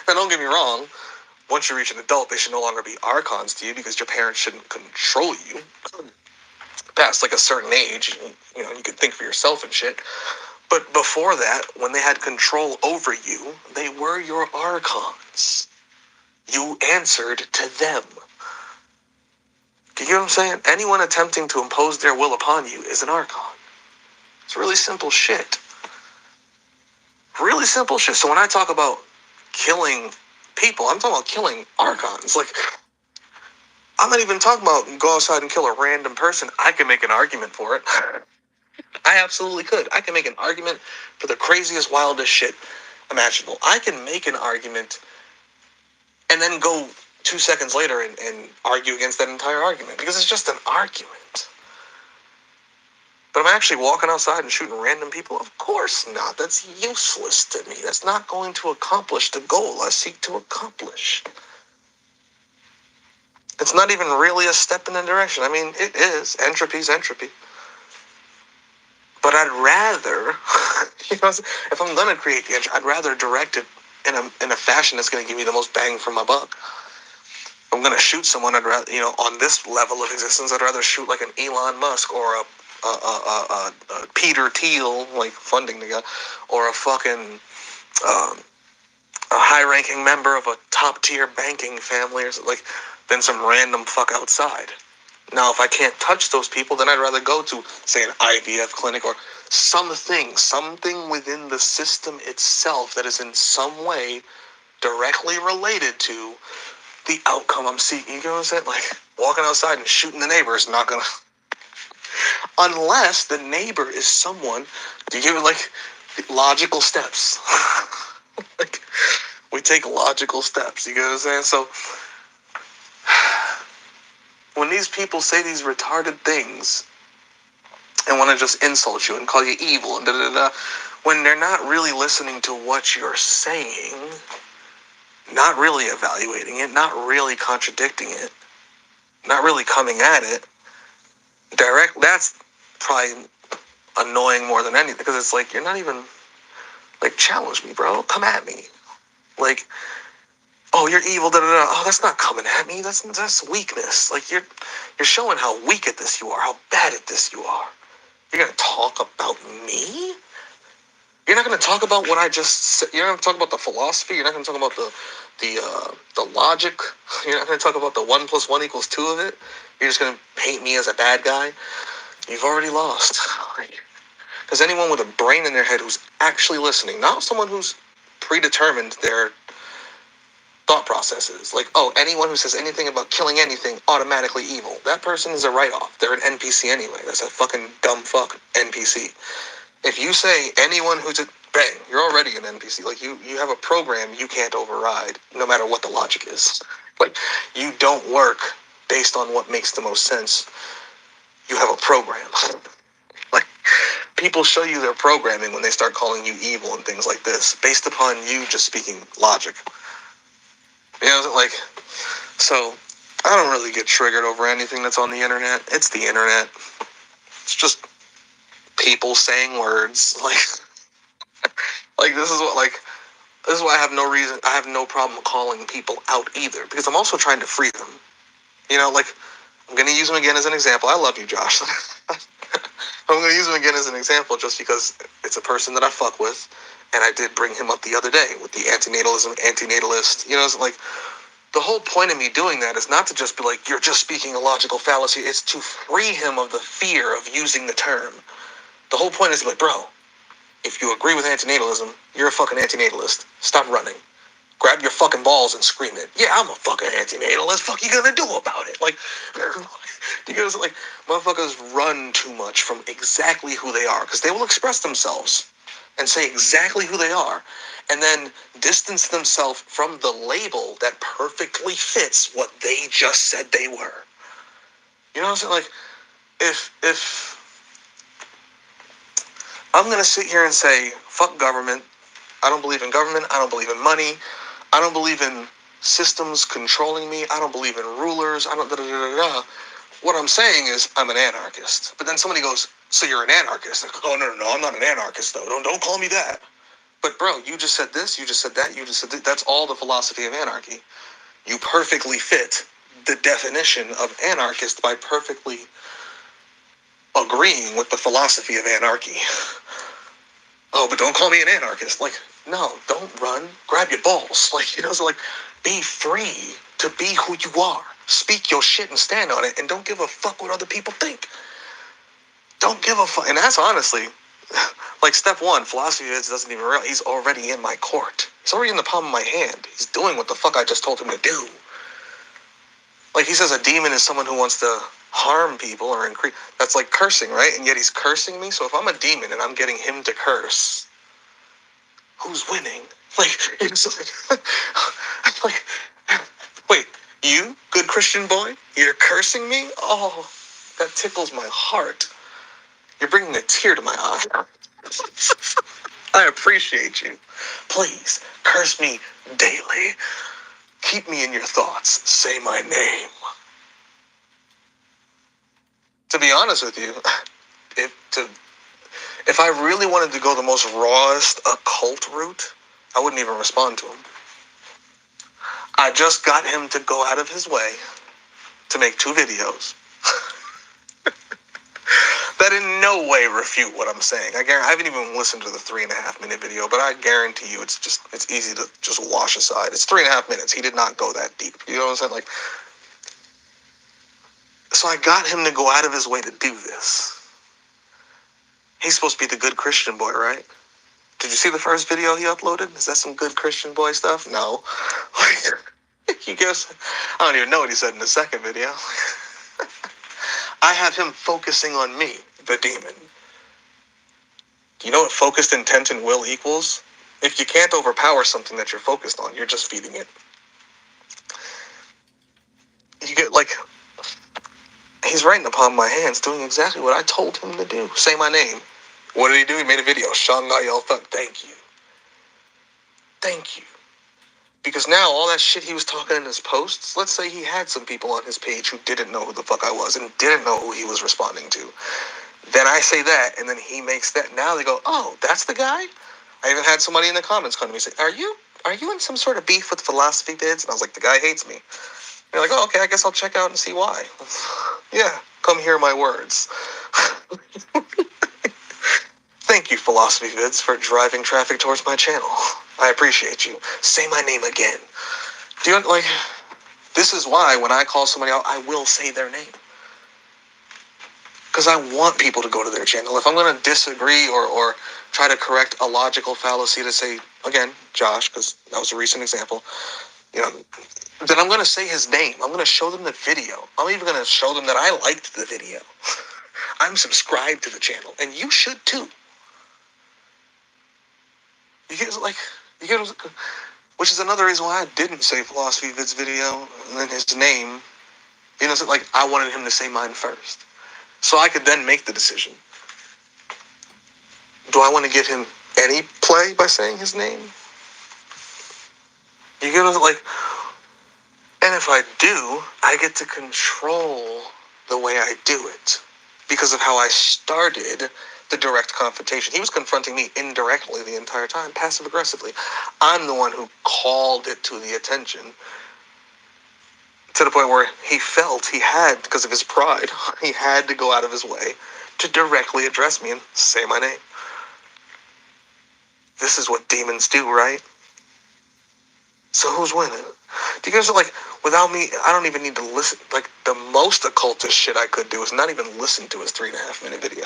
Now don't get me wrong, once you reach an adult, they should no longer be archons to you because your parents shouldn't control you. Past like a certain age, you could think for yourself and shit. But before that, when they had control over you, they were your archons. You answered to them. Do you get what I'm saying? Anyone attempting to impose their will upon you is an archon. It's really simple shit. Really simple shit. So when I talk about killing people, I'm talking about killing archons. Like, I'm not even talking about go outside and kill a random person. I can make an argument for it. I absolutely could. I can make an argument for the craziest, wildest shit imaginable. I can make an argument and then go 2 seconds later and argue against that entire argument because it's just an argument. But am I actually walking outside and shooting random people? Of course not. That's useless to me. That's not going to accomplish the goal I seek to accomplish. It's not even really a step in the direction. I mean, it is. Entropy's entropy. But I'd rather, if I'm going to create the entropy, I'd rather direct it in a fashion that's going to give me the most bang for my buck. If I'm going to shoot someone, I'd rather, on this level of existence, I'd rather shoot like an Elon Musk or a Peter Thiel, like funding the guy, or a fucking a high-ranking member of a top-tier banking family, or like, than some random fuck outside. Now, if I can't touch those people, then I'd rather go to, say, an IVF clinic or something within the system itself that is in some way directly related to the outcome I'm seeking. You know what I'm saying? Like, walking outside and shooting the neighbor is not gonna... Unless the neighbor is someone, do you give it, like, logical steps? Like, we take logical steps, you know what I'm saying? So, when these people say these retarded things and want to just insult you and call you evil and da-da-da, when they're not really listening to what you're saying, not really evaluating it, not really contradicting it, not really coming at it, that's probably annoying more than anything, because it's like, you're not even, like, challenge me, bro, come at me, like, oh, you're evil, da-da-da, oh, that's not coming at me, that's weakness, like, you're showing how weak at this you are, how bad at this you are. You're gonna talk about me? You're not gonna talk about what I just said. You're not gonna talk about the philosophy. You're not gonna talk about the logic. You're not gonna talk about the 1 + 1 = 2 of it. You're just gonna paint me as a bad guy. You've already lost. Because anyone with a brain in their head who's actually listening, not someone who's predetermined their thought processes, like, oh, anyone who says anything about killing anything automatically evil, that person is a write-off. They're an NPC anyway. That's a fucking dumb fuck NPC. If you say anyone who's a bang, you're already an NPC. Like, you have a program you can't override, no matter what the logic is. Like, you don't work based on what makes the most sense. You have a program. Like, people show you their programming when they start calling you evil and things like this, based upon you just speaking logic. You know, like, so I don't really get triggered over anything that's on the internet. It's the internet. It's just people saying words. Like this is why I have no problem calling people out either, because I'm also trying to free them. Like, I'm going to use him again as an example. I love you, Josh. I'm going to use him again as an example just because it's a person that I fuck with, and I did bring him up the other day with the antinatalist. It's like, the whole point of me doing that is not to just be like, you're just speaking a logical fallacy. It's to free him of the fear of using the term. The whole point is to be like, bro, if you agree with antinatalism, you're a fucking antinatalist. Stop running. Grab your fucking balls and scream it. Yeah, I'm a fucking antinatalist. Fuck you gonna do about it? Like, because, like, motherfuckers run too much from exactly who they are, because they will express themselves and say exactly who they are, and then distance themselves from the label that perfectly fits what they just said they were. You know what I'm saying? Like, if I'm going to sit here and say, fuck government, I don't believe in government, I don't believe in money, I don't believe in systems controlling me, I don't believe in rulers, I don't da-da-da-da-da. What I'm saying is, I'm an anarchist. But then somebody goes, so you're an anarchist? Oh, no, I'm not an anarchist, though. Don't call me that. But, bro, you just said this, you just said that, you just said that. That's all the philosophy of anarchy. You perfectly fit the definition of anarchist by perfectly agreeing with the philosophy of anarchy. Oh, but don't call me an anarchist. Like, no, don't run. Grab your balls. Like, so, like, be free to be who you are. Speak your shit and stand on it, and don't give a fuck what other people think. Don't give a fuck. And that's honestly, like, step one, philosophy doesn't even realize he's already in my court. He's already in the palm of my hand. He's doing what the fuck I just told him to do. Like, he says a demon is someone who wants to harm people or increase. That's like cursing, right? And yet he's cursing me. So if I'm a demon and I'm getting him to curse, who's winning? Like, it's like, wait, you, good Christian boy, you're cursing me? Oh, that tickles my heart. You're bringing a tear to my eye. I appreciate you. Please, curse me daily. Keep me in your thoughts. Say my name. To be honest with you, if I really wanted to go the most rawest occult route, I wouldn't even respond to him. I just got him to go out of his way to make 2 videos that in no way refute what I'm saying. I haven't even listened to the 3.5-minute video, but I guarantee you it's easy to just wash aside. It's 3.5 minutes. He did not go that deep. You know what I'm saying? Like, so I got him to go out of his way to do this. He's supposed to be the good Christian boy, right? Did you see the first video he uploaded? Is that some good Christian boy stuff? No. He goes, I don't even know what he said in the second video. I have him focusing on me, the demon. Do you know what focused intent and will equals? If you can't overpower something that you're focused on, you're just feeding it. You get, like, he's writing upon my hands, doing exactly what I told him to do. Say my name. What did he do? He made a video. Shanghai El Thug. Thank you. Thank you. Because now all that shit he was talking in his posts, let's say he had some people on his page who didn't know who the fuck I was and didn't know who he was responding to. Then I say that, and then he makes that. Now they go, oh, that's the guy? I even had somebody in the comments come to me and say, are you in some sort of beef with philosophy vids? And I was like, the guy hates me. And they're like, oh, okay, I guess I'll check out and see why. Yeah, come hear my words. Thank you, philosophy vids, for driving traffic towards my channel. I appreciate you. Say my name again. Do you, like, this is why when I call somebody out, I will say their name. Because I want people to go to their channel. If I'm going to disagree or try to correct a logical fallacy to say, again, Josh, because that was a recent example, you know, then I'm going to say his name. I'm going to show them the video. I'm even going to show them that I liked the video. I'm subscribed to the channel, and you should too. Which is another reason why I didn't say Philosophy Vid's video and then his name. You know, so like I wanted him to say mine first, so I could then make the decision. Do I want to give him any play by saying his name? You get it? Like, and if I do, I get to control the way I do it because of how I started the direct confrontation. He was confronting me indirectly the entire time, passive-aggressively. I'm the one who called it to the attention to the point where he felt he had, because of his pride, he had to go out of his way to directly address me and say my name. This is what demons do, right? So who's winning? Do you guys like, without me, I don't even need to listen. Like, the most occultist shit I could do is not even listen to his 3.5-minute video.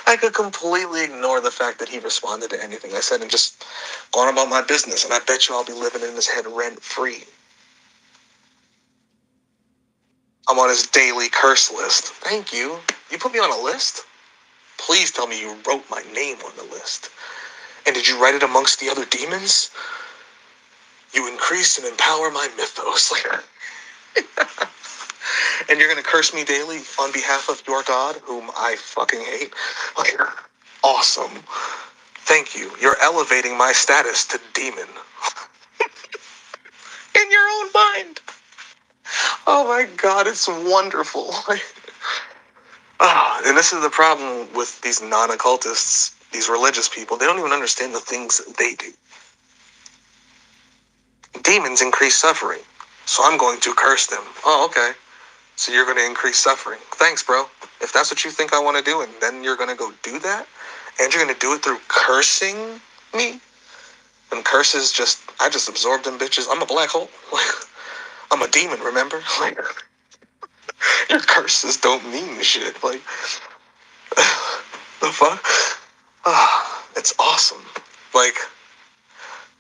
I could completely ignore the fact that he responded to anything I said and just go on about my business, and I bet you I'll be living in his head rent-free. I'm on his daily curse list. Thank you. You put me on a list? Please tell me you wrote my name on the list. And did you write it amongst the other demons? You increase and empower my mythos. And you're going to curse me daily on behalf of your God, whom I fucking hate. Awesome. Thank you. You're elevating my status to demon. In your own mind. Oh my God, it's wonderful. And this is the problem with these non-occultists, these religious people. They don't even understand the things that they do. Demons increase suffering, so I'm going to curse them. Oh, okay. So you're going to increase suffering. Thanks, bro. If that's what you think I want to do, and then you're going to go do that, and you're going to do it through cursing me, and curses I just absorbed them bitches. I'm a black hole. I'm a demon, remember? Your curses don't mean shit. Like, the fuck? It's awesome. Like,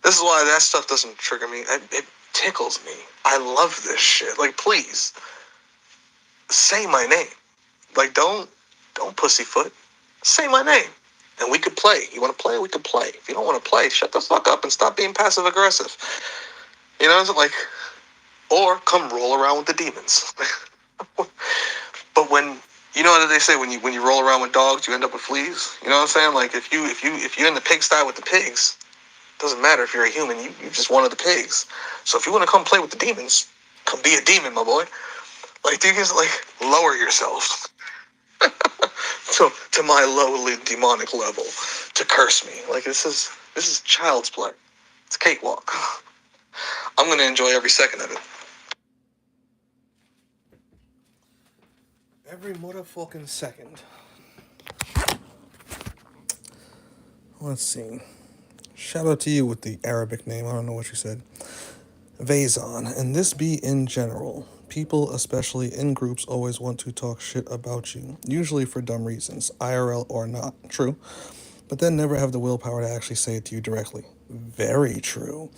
this is why that stuff doesn't trigger me. It tickles me. I love this shit. Like, please, say my name. Like, don't pussyfoot. Say my name. And we could play. You want to play? We could play. If you don't want to play, shut the fuck up and stop being passive-aggressive. You know, it's like, or come roll around with the demons. But when You know what they say, when you roll around with dogs, you end up with fleas. You know what I'm saying? Like if you're in the pigsty with the pigs, doesn't matter if you're a human. You're just one of the pigs. So if you want to come play with the demons, come be a demon, my boy. Like, you just like lower yourself to my lowly demonic level to curse me. Like, this is child's play. It's cakewalk. I'm gonna enjoy every second of it. Every motherfucking second. Let's see. Shout out to you with the Arabic name. I don't know what you said. Vazon. And this be in general. People, especially in groups, always want to talk shit about you. Usually for dumb reasons, IRL or not. True. But then never have the willpower to actually say it to you directly. Very true.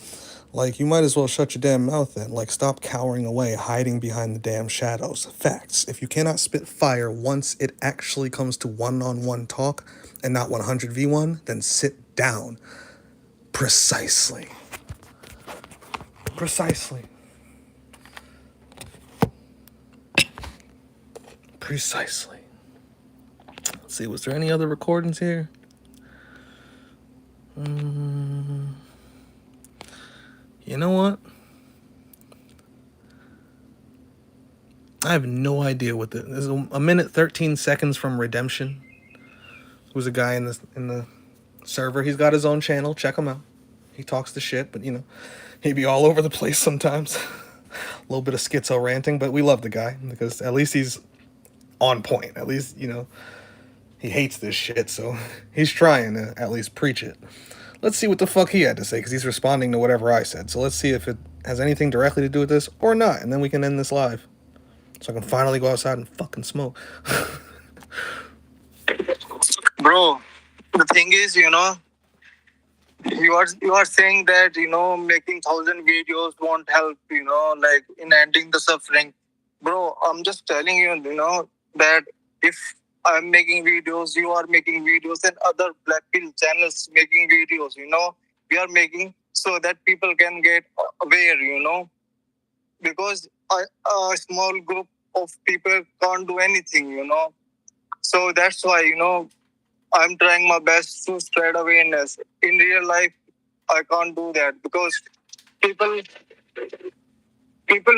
Like, you might as well shut your damn mouth then. Like, stop cowering away, hiding behind the damn shadows. Facts. If you cannot spit fire once it actually comes to one-on-one talk and not 100v1, then sit down. Precisely. Precisely. Precisely. Let's see, was there any other recordings here? You know what? I have no idea what this is. A minute 13 seconds from Redemption. Who's a guy in the server. He's got his own channel. Check him out. He talks the shit, but he'd be all over the place sometimes. A little bit of schizo ranting, but we love the guy because at least he's on point. At least, he hates this shit, so he's trying to at least preach it. Let's see what the fuck he had to say, because he's responding to whatever I said. So let's see if it has anything directly to do with this or not, and then we can end this live. So I can finally go outside and fucking smoke. Bro, the thing is, you are saying that, making 1,000 videos won't help, like in ending the suffering. Bro, I'm just telling you, that if I'm making videos, you are making videos, and other black pill channels making videos, we are making so that people can get aware, because a small group of people can't do anything, So that's why, I'm trying my best to spread awareness. In real life, I can't do that because people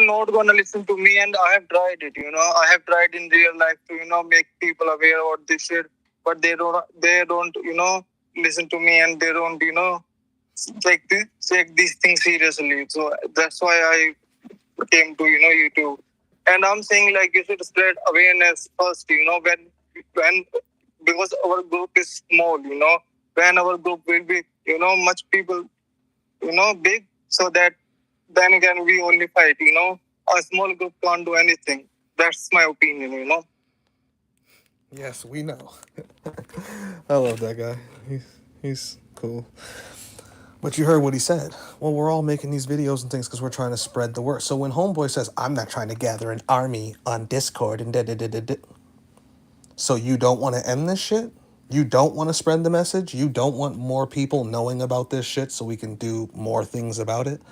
not gonna listen to me, and I have tried it. I have tried in real life to make people aware about this shit, but they don't listen to me, and they don't take these things seriously. So that's why I came to YouTube, and I'm saying like you should spread awareness first. When because our group is small, when our group will be, much people, big, so that then again we only fight, a small group can't do anything. That's my opinion, Yes, we know. I love that guy. He's cool. But you heard what he said. Well, we're all making these videos and things because we're trying to spread the word. So when Homeboy says, I'm not trying to gather an army on Discord and da-da-da-da-da. So you don't want to end this shit? You don't want to spread the message? You don't want more people knowing about this shit so we can do more things about it?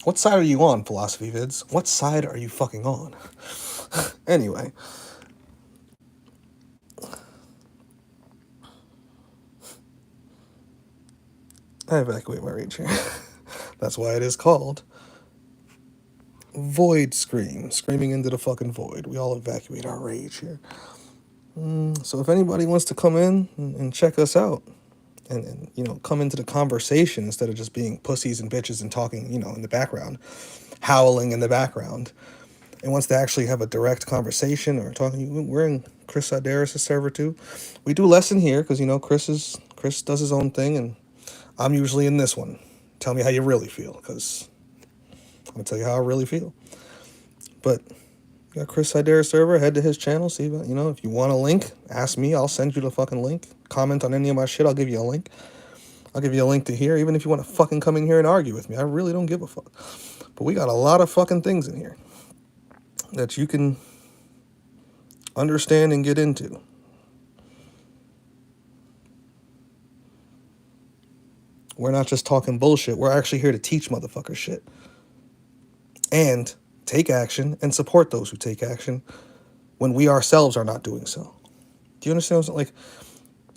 What side are you on, Philosophy Vids? What side are you fucking on? Anyway. I evacuate my rage here. That's why it is called Void Scream. Screaming into the fucking void. We all evacuate our rage here. So if anybody wants to come in and check us out and come into the conversation instead of just being pussies and bitches and talking, in the background, howling in the background, and wants to actually have a direct conversation or talking, we're in Chris Sideris' server too. We do less in here because, Chris does his own thing, and I'm usually in this one. Tell me how you really feel, because I'm going to tell you how I really feel. But got Chris Sideris server, head to his channel, see, if you want a link, ask me, I'll send you the fucking link. Comment on any of my shit, I'll give you a link. I'll give you a link to here, even if you want to fucking come in here and argue with me. I really don't give a fuck. But we got a lot of fucking things in here that you can understand and get into. We're not just talking bullshit. We're actually here to teach motherfuckers shit. and take action and support those who take action when we ourselves are not doing so. Do you understand what I'm saying?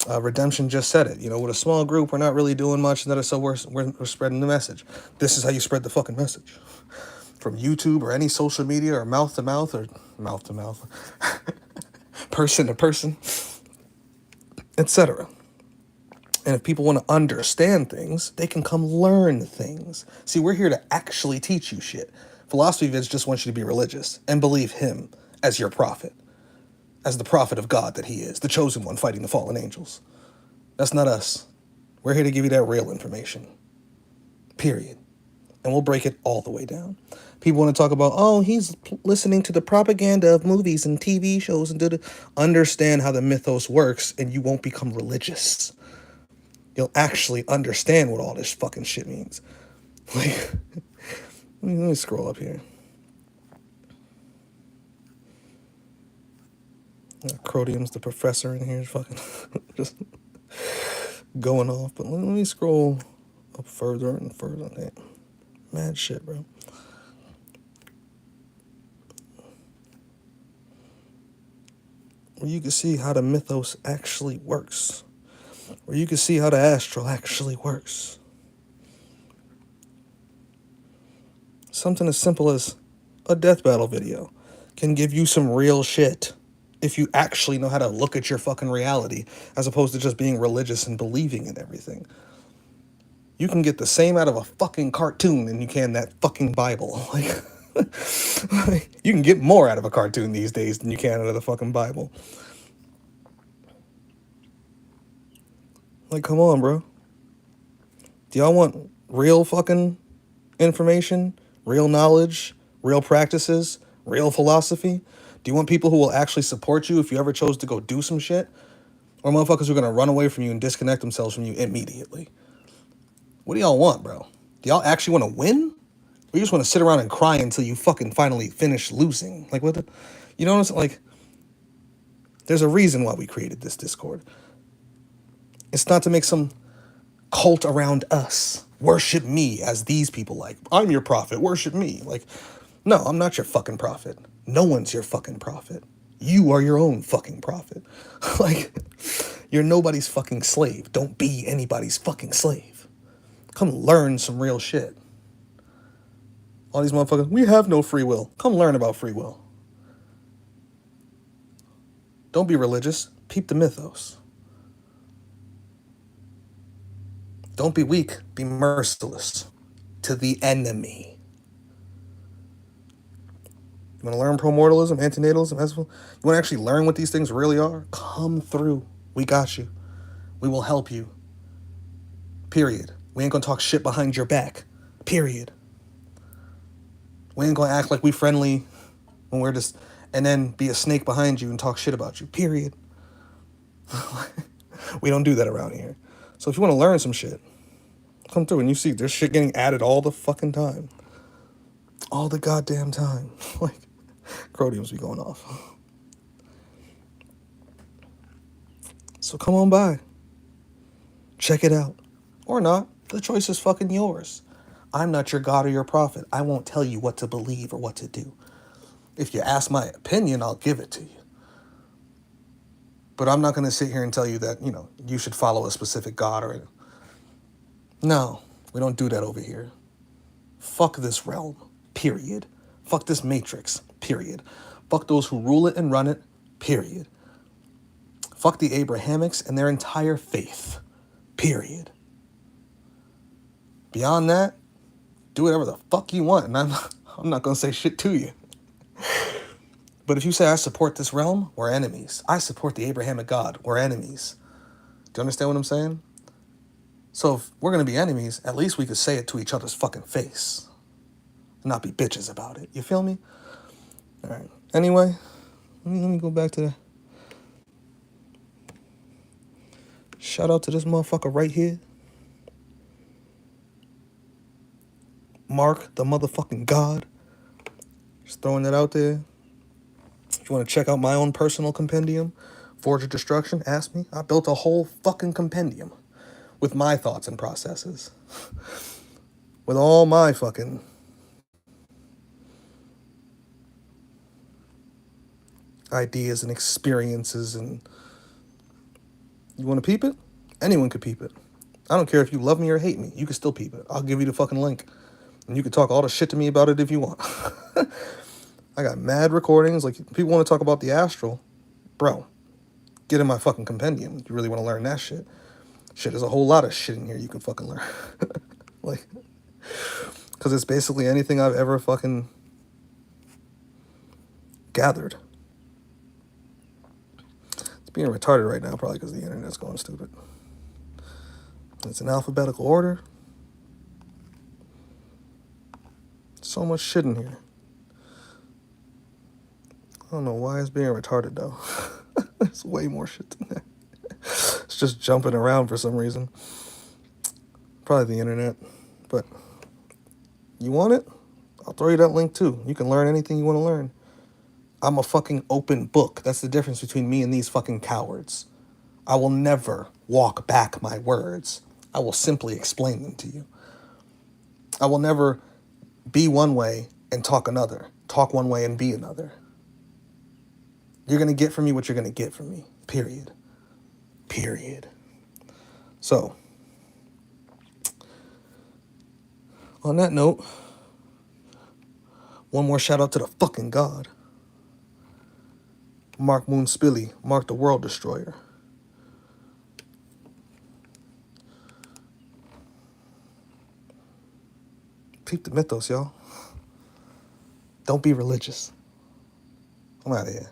Like, Redemption just said it. With a small group, we're not really doing much, so we're spreading the message. This is how you spread the fucking message. From YouTube or any social media or mouth to mouth, person to person, etc. And if people want to understand things, they can come learn things. See, we're here to actually teach you shit. Philosophy vids just wants you to be religious and believe him as your prophet, as the prophet of God that he is, the chosen one fighting the fallen angels. That's not us. We're here to give you that real information. Period. And we'll break it all the way down. People want to talk about, oh, he's listening to the propaganda of movies and TV shows and understand how the mythos works, and you won't become religious. You'll actually understand what all this fucking shit means. Like, let me scroll up here. Crodium's the professor in here is fucking just going off. But let me scroll up further and further. Okay. Mad shit, bro. Where you can see how the mythos actually works. Where you can see how the astral actually works. Something as simple as a death battle video can give you some real shit if you actually know how to look at your fucking reality, as opposed to just being religious and believing in everything. You can get the same out of a fucking cartoon than you can that fucking Bible. Like, you can get more out of a cartoon these days than you can out of the fucking Bible. Like, come on, bro. Do y'all want real fucking information, real knowledge, real practices, real philosophy? Do you want people who will actually support you if you ever chose to go do some shit? Or motherfuckers who are going to run away from you and disconnect themselves from you immediately? What do y'all want, bro? Do y'all actually want to win? Or you just want to sit around and cry until you fucking finally finish losing? Like, what the... You know what I'm saying? Like, there's a reason why we created this Discord. It's not to make some cult around us. Worship me as these people like. I'm your prophet. Worship me. Like, no, I'm not your fucking prophet. No one's your fucking prophet. You are your own fucking prophet. Like, you're nobody's fucking slave. Don't be anybody's fucking slave. Come learn some real shit. All these motherfuckers, we have no free will. Come learn about free will. Don't be religious. Peep the mythos. Don't be weak. Be merciless to the enemy. You want to learn promortalism, antinatalism, you want to actually learn what these things really are? Come through. We got you. We will help you. Period. We ain't going to talk shit behind your back. Period. We ain't going to act like we friendly when we're just... and then be a snake behind you and talk shit about you. Period. We don't do that around here. So if you want to learn some shit, come through and you see there's shit getting added all the fucking time. All the goddamn time. Like, Crodiums be going off. So come on by. Check it out. Or not. The choice is fucking yours. I'm not your God or your prophet. I won't tell you what to believe or what to do. If you ask my opinion, I'll give it to you. But I'm not going to sit here and tell you that, you should follow a specific God or... No, we don't do that over here. Fuck this realm. Period. Fuck this matrix. Period. Fuck those who rule it and run it. Period. Fuck the Abrahamics and their entire faith. Period. Beyond that, do whatever the fuck you want, and I'm not going to say shit to you. But if you say I support this realm, we're enemies. I support the Abrahamic God, we're enemies. Do you understand what I'm saying? So if we're going to be enemies, at least we could say it to each other's fucking face. And not be bitches about it. You feel me? All right. Anyway, let me go back to that. Shout out to this motherfucker right here. Mark, the motherfucking God. Just throwing that out there. If you want to check out my own personal compendium, Forge of Destruction, ask me. I built a whole fucking compendium with my thoughts and processes. With all my fucking ideas and experiences, and you want to peep it? Anyone could peep it. I don't care if you love me or hate me. You can still peep it. I'll give you the fucking link. And you can talk all the shit to me about it if you want. I got mad recordings. Like, people want to talk about the astral. Bro, get in my fucking compendium. You really want to learn that shit? Shit, there's a whole lot of shit in here you can fucking learn. Like, because it's basically anything I've ever fucking gathered. It's being retarded right now, probably because the internet's going stupid. It's in alphabetical order. So much shit in here. I don't know why it's being retarded, though. There's way more shit than that. It's just jumping around for some reason. Probably the internet. But you want it? I'll throw you that link too. You can learn anything you want to learn. I'm a fucking open book. That's the difference between me and these fucking cowards. I will never walk back my words. I will simply explain them to you. I will never be one way and talk another. Talk one way and be another. You're going to get from me what you're going to get from me. Period. Period. So, on that note, one more shout out to the fucking God. Mark Moon Spilly, Mark the World Destroyer. Peep the mythos, y'all. Don't be religious. I'm out of here.